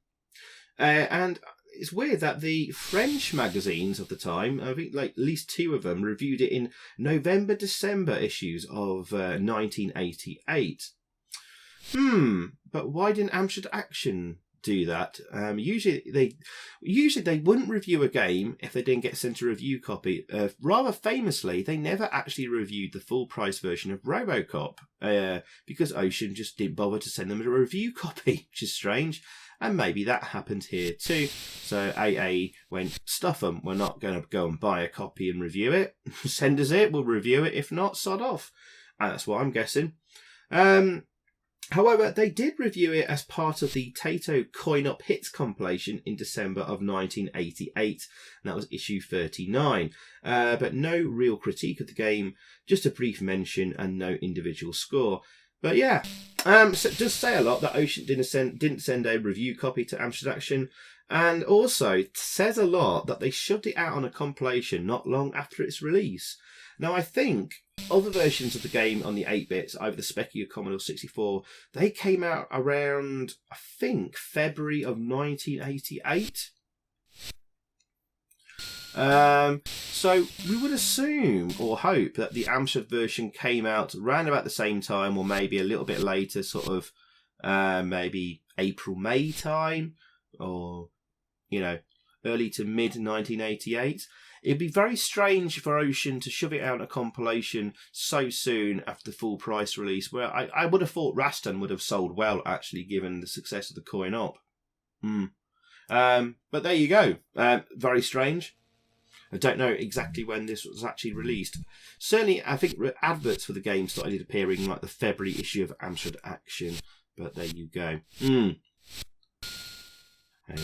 Speaker 1: it's weird that the French magazines of the time, I think like at least 2 of them, reviewed it in November-December issues of 1988. But why didn't Amstrad Action do that? Usually they wouldn't review a game if they didn't get sent a review copy. Rather famously, they never actually reviewed the full price version of RoboCop because Ocean just didn't bother to send them a review copy, which is strange. And maybe that happened here too. So AA went, stuff them, we're not going to go and buy a copy and review it. Send us it, we'll review it. If not, sod off. And that's what I'm guessing. However, they did review it as part of the Taito Coin Up Hits compilation in December of 1988, and that was issue 39. But no real critique of the game, just a brief mention and no individual score. But yeah, so it does say a lot that Ocean didn't send a review copy to Amstrad Action, and also it says a lot that they shoved it out on a compilation not long after its release. Now, I think other versions of the game on the 8-bits, either the Speccy or Commodore 64, they came out around, I think, February of 1988. So we would assume or hope that the Amstrad version came out around about the same time, or maybe a little bit later, sort of maybe April, May time, or, you know, early to mid 1988. It'd be very strange for Ocean to shove it out in a compilation so soon after the full price release, where I would have thought Rastan would have sold well, actually, given the success of the Coin Op. But there you go. Very strange. I don't know exactly when this was actually released. Certainly, I think adverts for the game started appearing in like the February issue of Amstrad Action. But there you go. There's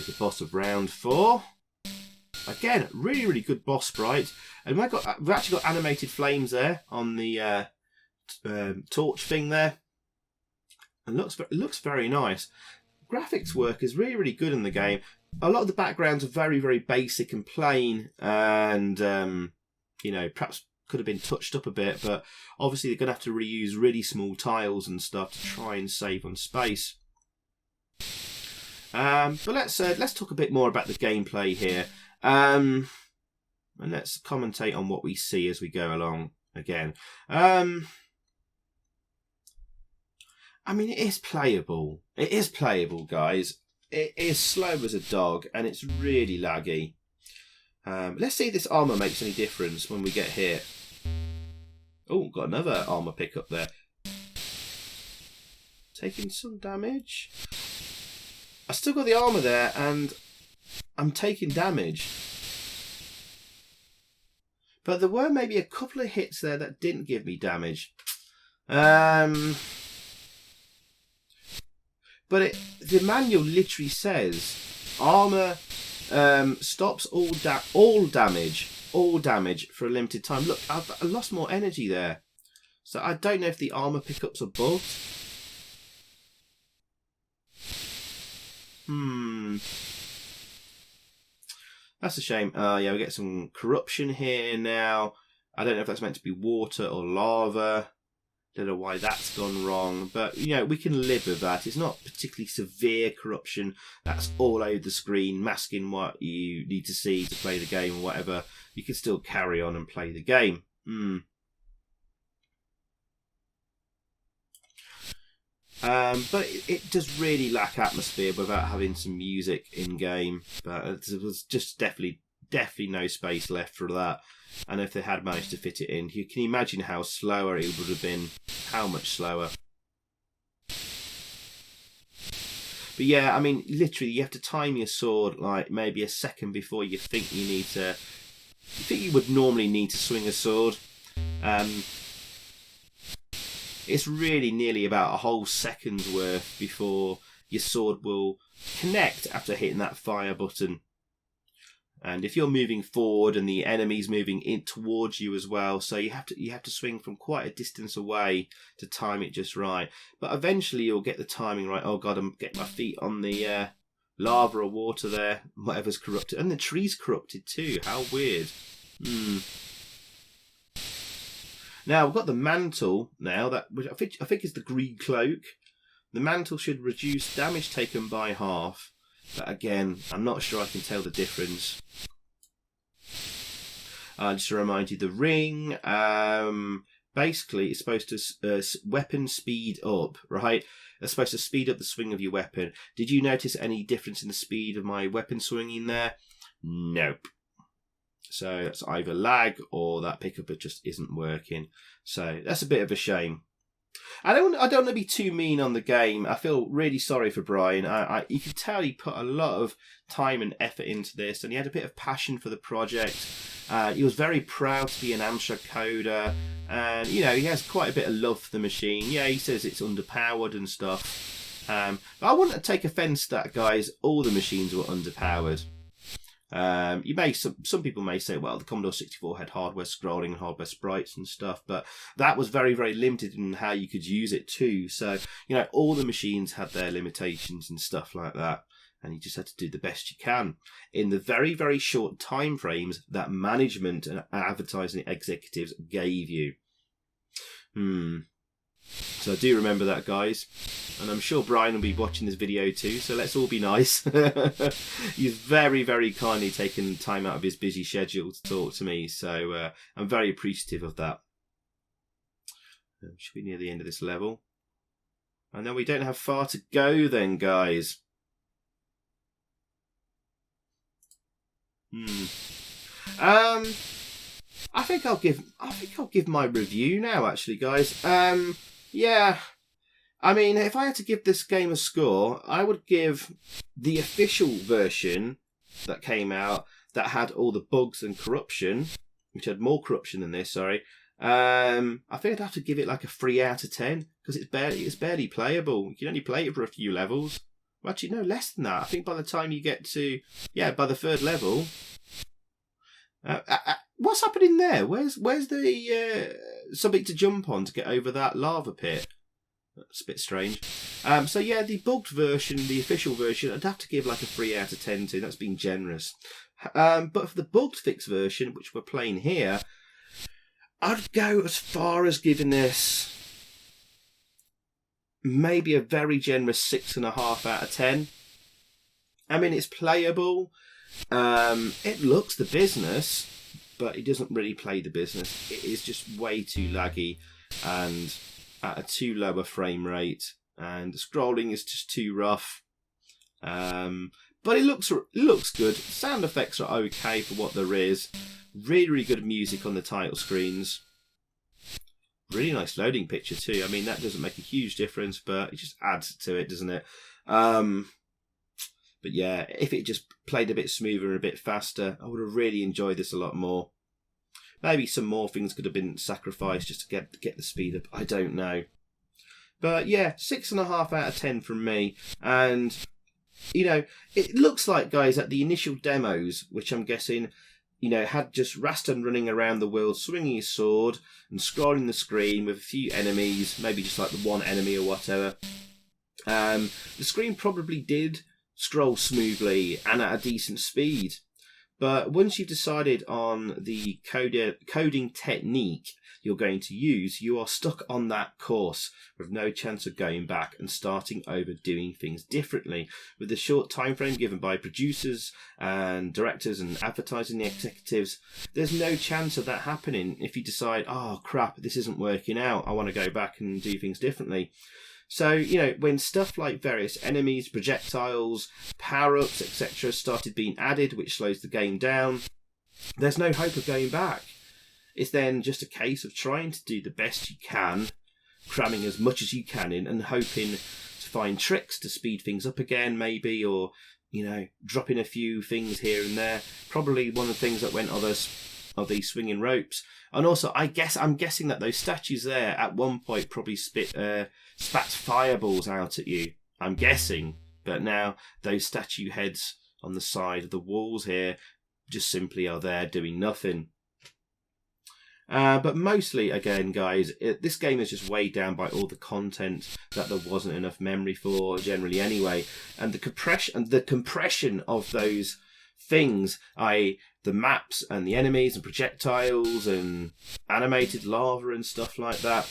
Speaker 1: the boss of round 4. Again, really, really good boss sprite. And we've actually got animated flames there on the torch thing there. And it looks very nice. Graphics work is really, really good in the game. A lot of the backgrounds are very, very basic and plain, and you know, perhaps could have been touched up a bit, but obviously they're going to have to reuse really small tiles and stuff to try and save on space. But let's talk a bit more about the gameplay here, and let's commentate on what we see as we go along again. I mean, it is playable. It is playable, guys. It is slow as a dog, and it's really laggy. Let's see if this armour makes any difference when we get hit. Oh, got another armour pickup there. Taking some damage. I still got the armour there, and I'm taking damage. But there were maybe a couple of hits there that didn't give me damage. But the manual literally says armour stops all damage for a limited time. Look, I lost more energy there. So I don't know if the armour pickups are bugged. That's a shame. Yeah, we get some corruption here now. I don't know if that's meant to be water or lava. Don't know why that's gone wrong, but you know, we can live with that. It's not particularly severe corruption that's all over the screen, masking what you need to see to play the game or whatever. You can still carry on and play the game. But it does really lack atmosphere without having some music in game. But there was just definitely no space left for that. And if they had managed to fit it in, you can imagine how slower it would have been. How much slower. But yeah, I mean, literally, you have to time your sword like maybe a second before you think you need to. You think you would normally need to swing a sword. It's really nearly about a whole second's worth before your sword will connect after hitting that fire button. And if you're moving forward and the enemy's moving in towards you as well, so you have to swing from quite a distance away to time it just right. But eventually you'll get the timing right. Oh god, I'm getting my feet on the lava or water there. Whatever's corrupted, and the tree's corrupted too. How weird. Now we've got the mantle now, which I think is the green cloak. The mantle should reduce damage taken by half. But again, I'm not sure I can tell the difference. Just to remind you, the ring, basically, it's supposed to weapon speed up, right? It's supposed to speed up the swing of your weapon. Did you notice any difference in the speed of my weapon swinging there? Nope. So it's either lag or that pickup just isn't working. So that's a bit of a shame. I don't want to be too mean on the game. I feel really sorry for Brian. You can tell he put a lot of time and effort into this, and he had a bit of passion for the project. He was very proud to be an Amstrad coder, and he has quite a bit of love for the machine. Yeah, he says it's underpowered and stuff. But I wouldn't take offence to that, guys. All the machines were underpowered. Some people may say, well, the Commodore 64 had hardware scrolling and hardware sprites and stuff, but that was very, very limited in how you could use it too. So, all the machines had their limitations and stuff like that, and you just had to do the best you can in the very, very short time frames that management and advertising executives gave you. So I do remember that, guys. And I'm sure Brian will be watching this video too, so let's all be nice. He's very, very kindly taken time out of his busy schedule to talk to me, so I'm very appreciative of that. Should be near the end of this level. And then we don't have far to go then, guys. I think I'll give my review now, actually, guys. Yeah, I mean, if I had to give this game a score, I would give the official version that came out that had all the bugs and corruption, which had more corruption than this, sorry. I think I'd have to give it like a 3 out of 10 because it's barely playable. You can only play it for a few levels. Well, actually, no, less than that. I think by the time you get to, by the 3rd level. What's happening there? Where's the something to jump on to get over that lava pit? That's a bit strange. So yeah, the bugged version, the official version, I'd have to give like a 3 out of 10 to. That's being generous. But for the bugged fixed version, which we're playing here, I'd go as far as giving this maybe a very generous 6.5 out of 10. I mean, it's playable. It looks the business, but it doesn't really play the business. It is just way too laggy and at a too low a frame rate, and the scrolling is just too rough. But it looks good. Sound effects are okay for what there is. Really, really good music on the title screens. Really nice loading picture too. I mean, that doesn't make a huge difference, but it just adds to it, doesn't it? But yeah, if it just played a bit smoother and a bit faster, I would have really enjoyed this a lot more. Maybe some more things could have been sacrificed just to get the speed up. I don't know. But yeah, 6.5 out of 10 from me. And, it looks like, guys, that the initial demos, which I'm guessing, had just Rastan running around the world, swinging his sword and scrolling the screen with a few enemies, maybe just like the one enemy or whatever. The screen probably did scroll smoothly and at a decent speed, but once you've decided on the coding technique you're going to use, you are stuck on that course with no chance of going back and starting over doing things differently. With the short time frame given by producers and directors and advertising executives, there's no chance of that happening if you decide, oh crap, this isn't working out, I want to go back and do things differently. So, you know, when stuff like various enemies, projectiles, power-ups, etc. started being added, which slows the game down, there's no hope of going back. It's then just a case of trying to do the best you can, cramming as much as you can in, and hoping to find tricks to speed things up again, maybe, or, you know, dropping a few things here and there. Probably one of the things that went on us of these swinging ropes. And also, I'm guessing that those statues there at one point probably spat fireballs out at you. I'm guessing. But now those statue heads on the side of the walls here just simply are there doing nothing. But mostly, again, guys, this game is just weighed down by all the content that there wasn't enough memory for, generally anyway. And the compression of those things, i.e. the maps and the enemies and projectiles and animated lava and stuff like that.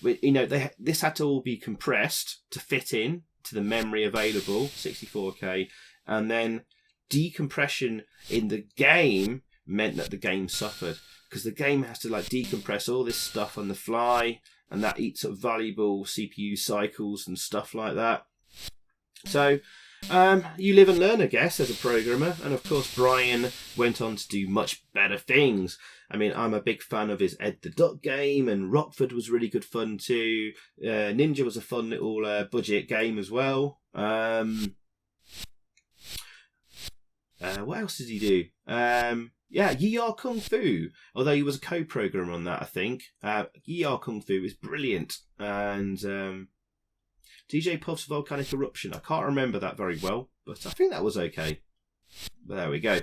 Speaker 1: You know, this had to all be compressed to fit in to the memory available, 64K, and then decompression in the game meant that the game suffered, because the game has to like decompress all this stuff on the fly, and that eats up valuable CPU cycles and stuff like that. So you live and learn, I guess, as a programmer. And of course, Brian went on to do much better things. I mean, I'm a big fan of his Ed the Duck game, and Rockford was really good fun too. Ninja was a fun little budget game as well. What else did he do? Yeah, Yi Ya Kung Fu, although he was a co-programmer on that, I think. Yi Ya Kung Fu is brilliant. And DJ Puff's Volcanic Eruption, I can't remember that very well, but I think that was okay. But there we go.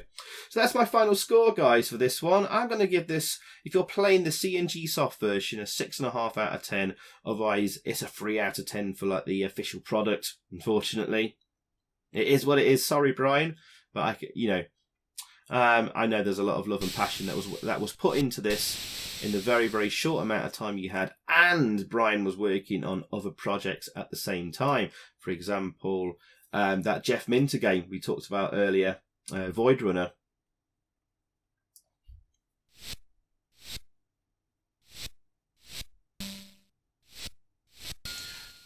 Speaker 1: So that's my final score, guys, for this one. I'm going to give this, if you're playing the CNG soft version, a 6.5 out of 10. Otherwise, it's a 3 out of 10 for like the official product, unfortunately. It is what it is. Sorry, Brian. But, I know there's a lot of love and passion that was put into this in the very, very short amount of time you had, and Brian was working on other projects at the same time. For example, that Jeff Minter game we talked about earlier, Void Runner.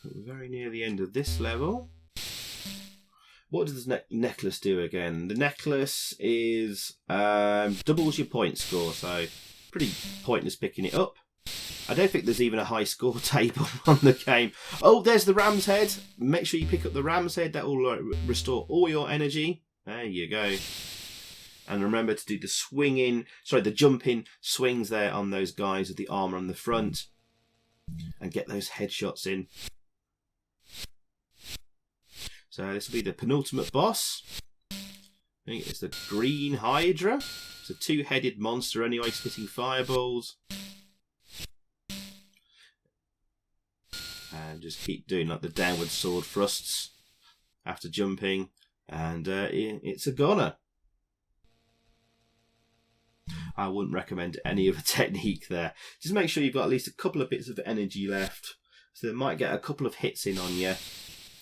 Speaker 1: We're very near the end of this level. What does this necklace do again? The necklace is doubles your point score, so pretty pointless picking it up. I don't think there's even a high score table on the game. Oh, there's the ram's head. Make sure you pick up the ram's head. That will restore all your energy. There you go. And remember to do the jumping swings there on those guys with the armour on the front. And get those headshots in. So this will be the penultimate boss. I think it's the Green Hydra. It's a 2-headed monster anyway, spitting fireballs. And just keep doing like the downward sword thrusts after jumping. And it's a goner. I wouldn't recommend any other technique there. Just make sure you've got at least a couple of bits of energy left. So they might get a couple of hits in on you.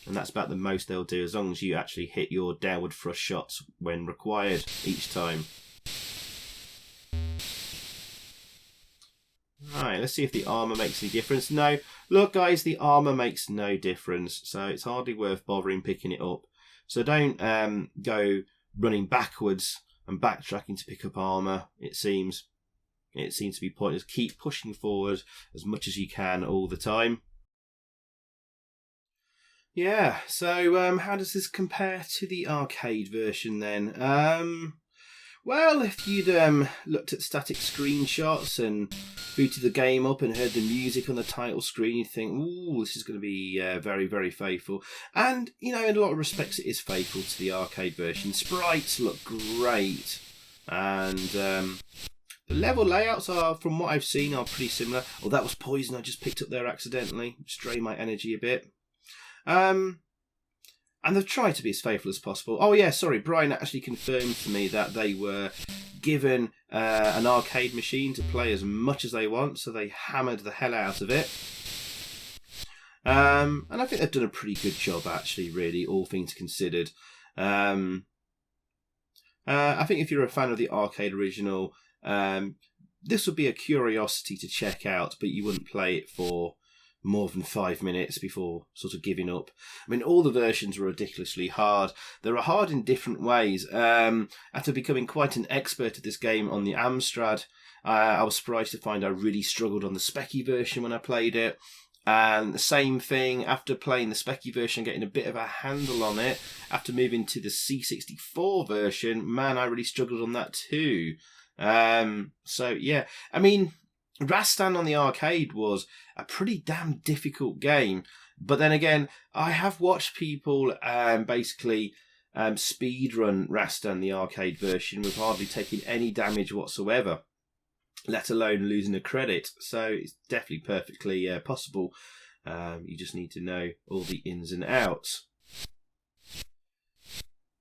Speaker 1: And that's about the most they'll do, as long as you actually hit your downward thrust shots when required each time. Right, let's see if the armour makes any difference. No, look guys, the armour makes no difference, so it's hardly worth bothering picking it up. So don't go running backwards and backtracking to pick up armour, it seems. It seems to be pointless. Keep pushing forward as much as you can all the time. Yeah, so how does this compare to the arcade version then? Well, if you'd looked at static screenshots and booted the game up and heard the music on the title screen, you'd think, ooh, this is going to be very, very faithful. And, you know, in a lot of respects it is faithful to the arcade version. Sprites look great. And the level layouts are, from what I've seen, are pretty similar. Oh, that was poison I just picked up there accidentally. Just drained my energy a bit. And they've tried to be as faithful as possible. Oh yeah, sorry, Brian actually confirmed to me that they were given an arcade machine to play as much as they want, so they hammered the hell out of it. And I think they've done a pretty good job actually, really, all things considered. I think if you're a fan of the arcade original, this would be a curiosity to check out, but you wouldn't play it for more than 5 minutes before sort of giving up. I mean, all the versions were ridiculously hard. They were hard in different ways. After becoming quite an expert at this game on the Amstrad, I was surprised to find I really struggled on the Specky version when I played it. And the same thing after playing the Specky version, getting a bit of a handle on it. After moving to the C64 version, man, I really struggled on that too. So yeah, I mean, Rastan on the arcade was a pretty damn difficult game. But then again, I have watched people basically speedrun Rastan the arcade version with hardly taking any damage whatsoever, let alone losing a credit. So it's definitely perfectly possible. You just need to know all the ins and outs.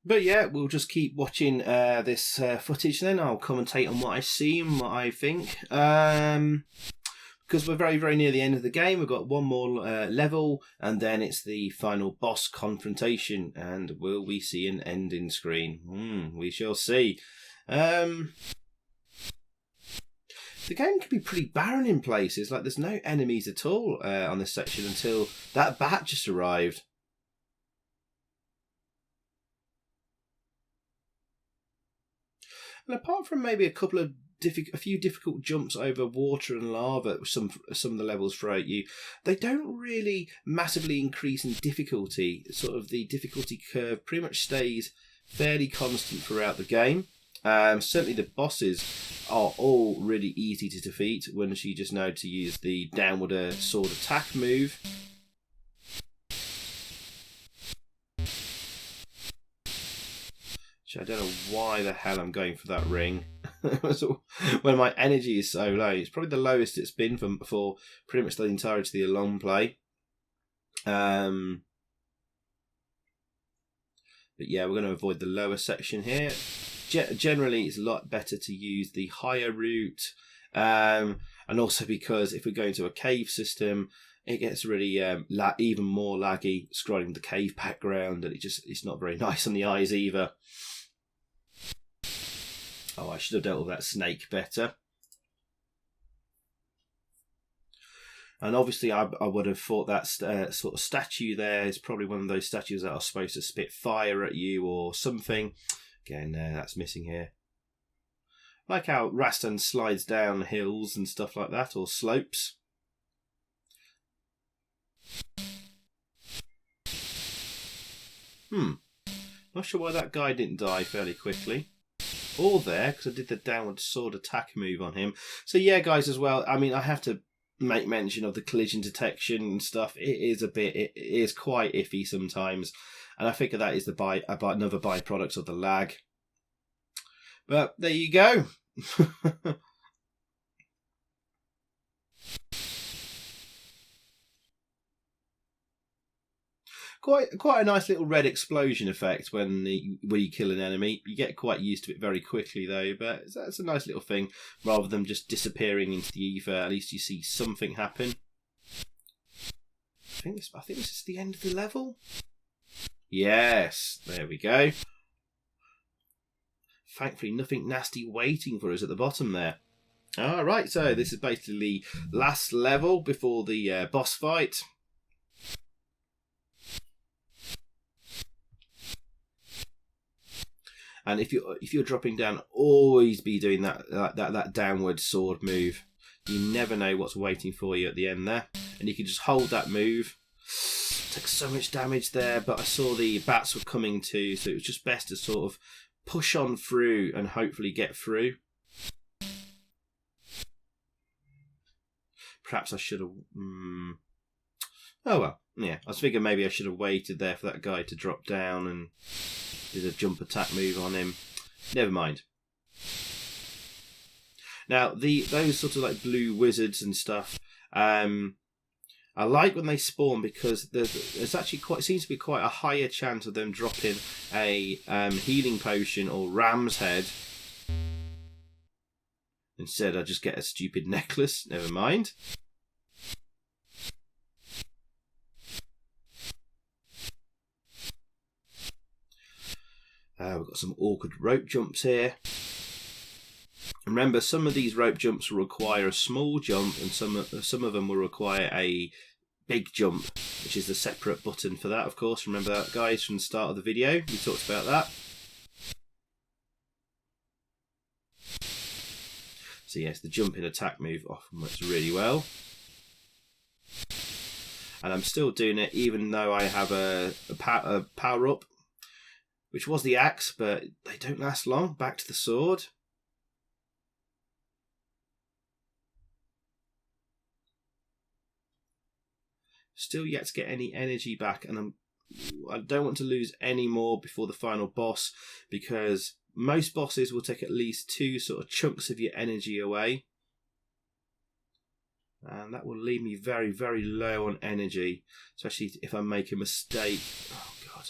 Speaker 1: But yeah, we'll just keep watching this footage then. I'll commentate on what I see and what I think. Because we're very, very near the end of the game. We've got one more level, and then it's the final boss confrontation. And will we see an ending screen? We shall see. The game can be pretty barren in places. Like, there's no enemies at all on this section until that bat just arrived. And apart from maybe a few difficult jumps over water and lava, some of the levels throw at you, they don't really massively increase in difficulty. Sort of the difficulty curve pretty much stays fairly constant throughout the game. Certainly the bosses are all really easy to defeat once you just know to use the downward sword attack move. I don't know why the hell I'm going for that ring when my energy is so low. It's probably the lowest it's been for pretty much the entirety of the Longplay. But yeah, we're going to avoid the lower section here. Generally, it's a lot better to use the higher route, and also because if we're going to a cave system, it gets really even more laggy scrolling the cave background, and it's not very nice on the eyes either. Oh, I should have dealt with that snake better. And obviously, I would have thought that sort of statue there is probably one of those statues that are supposed to spit fire at you or something. Again, that's missing here. Like how Rastan slides down hills and stuff like that, or slopes. Not sure why that guy didn't die fairly quickly. Or there, because I did the downward sword attack move on him. So yeah, guys, as well, I mean, I have to make mention of the collision detection and stuff. It is quite iffy sometimes. And I figure that is another byproduct of the lag. But there you go. Quite a nice little red explosion effect when you kill an enemy. You get quite used to it very quickly though, but that's a nice little thing. Rather than just disappearing into the ether, at least you see something happen. I think this is the end of the level. Yes, there we go. Thankfully, nothing nasty waiting for us at the bottom there. Alright, so this is basically the last level before the boss fight. And if you're dropping down, always be doing that downward sword move. You never know what's waiting for you at the end there. And you can just hold that move. Took so much damage there, but I saw the bats were coming too, so it was just best to sort of push on through and hopefully get through. Perhaps I should have... Oh well, yeah. I was thinking maybe I should have waited there for that guy to drop down and did a jump attack move on him. Never mind. Now, those sort of like blue wizards and stuff, I like when they spawn because there's actually seems to be quite a higher chance of them dropping a healing potion or ram's head. Instead, I just get a stupid necklace. Never mind. We've got some awkward rope jumps here. Remember, some of these rope jumps will require a small jump, and some of them will require a big jump, which is the separate button for that, of course. Remember that, guys, from the start of the video. We talked about that. So yes, the jumping attack move often works really well. And I'm still doing it even though I have a power up, which was the axe, but they don't last long. Back to the sword. Still yet to get any energy back, and I don't want to lose any more before the final boss, because most bosses will take at least 2 sort of chunks of your energy away. And that will leave me very, very low on energy, especially if I make a mistake. Oh, God.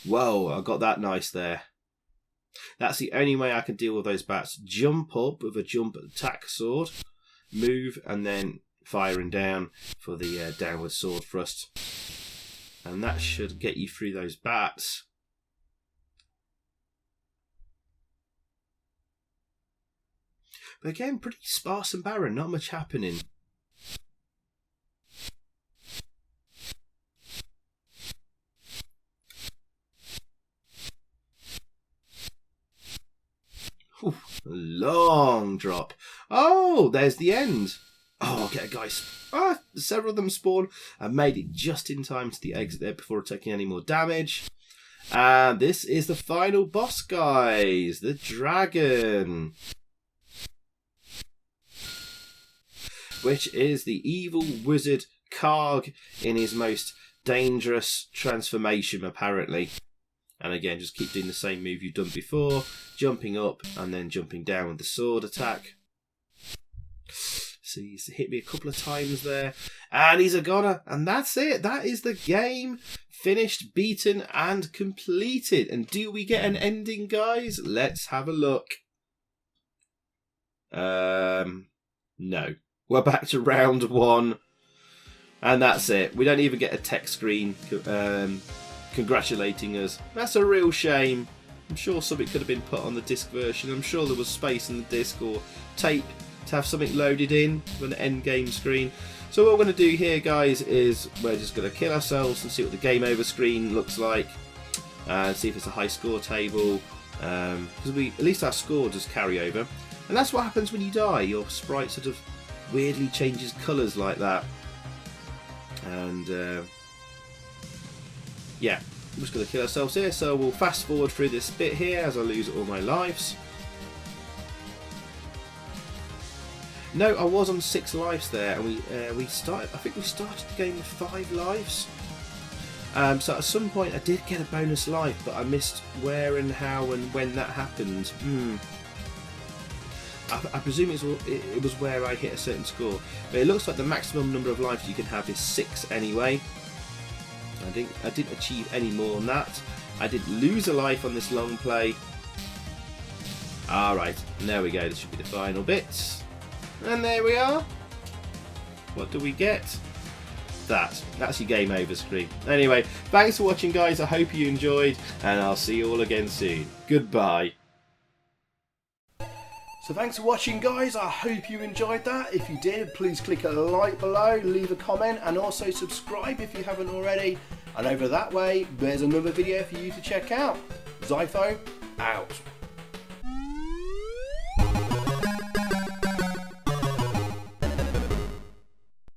Speaker 1: Whoa, I got that nice there. That's the only way I can deal with those bats. Jump up with a jump attack sword, move, and then firing down for the downward sword thrust. And that should get you through those bats. But again, pretty sparse and barren, not much happening. Ooh, long drop. Oh, there's the end. Oh, okay, guys. Several of them spawn. I made it just in time to the exit there before taking any more damage. And this is the final boss, guys. The dragon. Which is the evil wizard Karg in his most dangerous transformation, apparently. And again, just keep doing the same move you've done before. Jumping up and then jumping down with the sword attack. So he's hit me a couple of times there. And he's a goner. And that's it. That is the game. Finished, beaten, and completed. And do we get an ending, guys? Let's have a look. No. We're back to round 1. And that's it. We don't even get a text screen congratulating us. That's a real shame. I'm sure something could have been put on the disc version. I'm sure there was space in the disc or tape to have something loaded in with an end game screen. So what we're going to do here, guys, is we're just going to kill ourselves and see what the game over screen looks like. See if it's a high score table. Because at least our score does carry over. And that's what happens when you die. Your sprite sort of weirdly changes colours like that. And yeah, I'm just going to kill ourselves here. So we'll fast forward through this bit here as I lose all my lives. No, I was on 6 lives there, and we started. I think we started the game with 5 lives. So at some point I did get a bonus life, but I missed where and how and when that happened. I presume it was where I hit a certain score, but it looks like the maximum number of lives you can have is 6 anyway. I didn't achieve any more than that. I did lose a life on this long play. Alright, there we go. This should be the final bit. And there we are. What do we get? That's your game over screen. Anyway, thanks for watching, guys. I hope you enjoyed, and I'll see you all again soon. Goodbye. So thanks for watching, guys. I hope you enjoyed that. If you did, please click a like below, leave a comment, and also subscribe if you haven't already. And over that way, there's another video for you to check out. Zypho, out.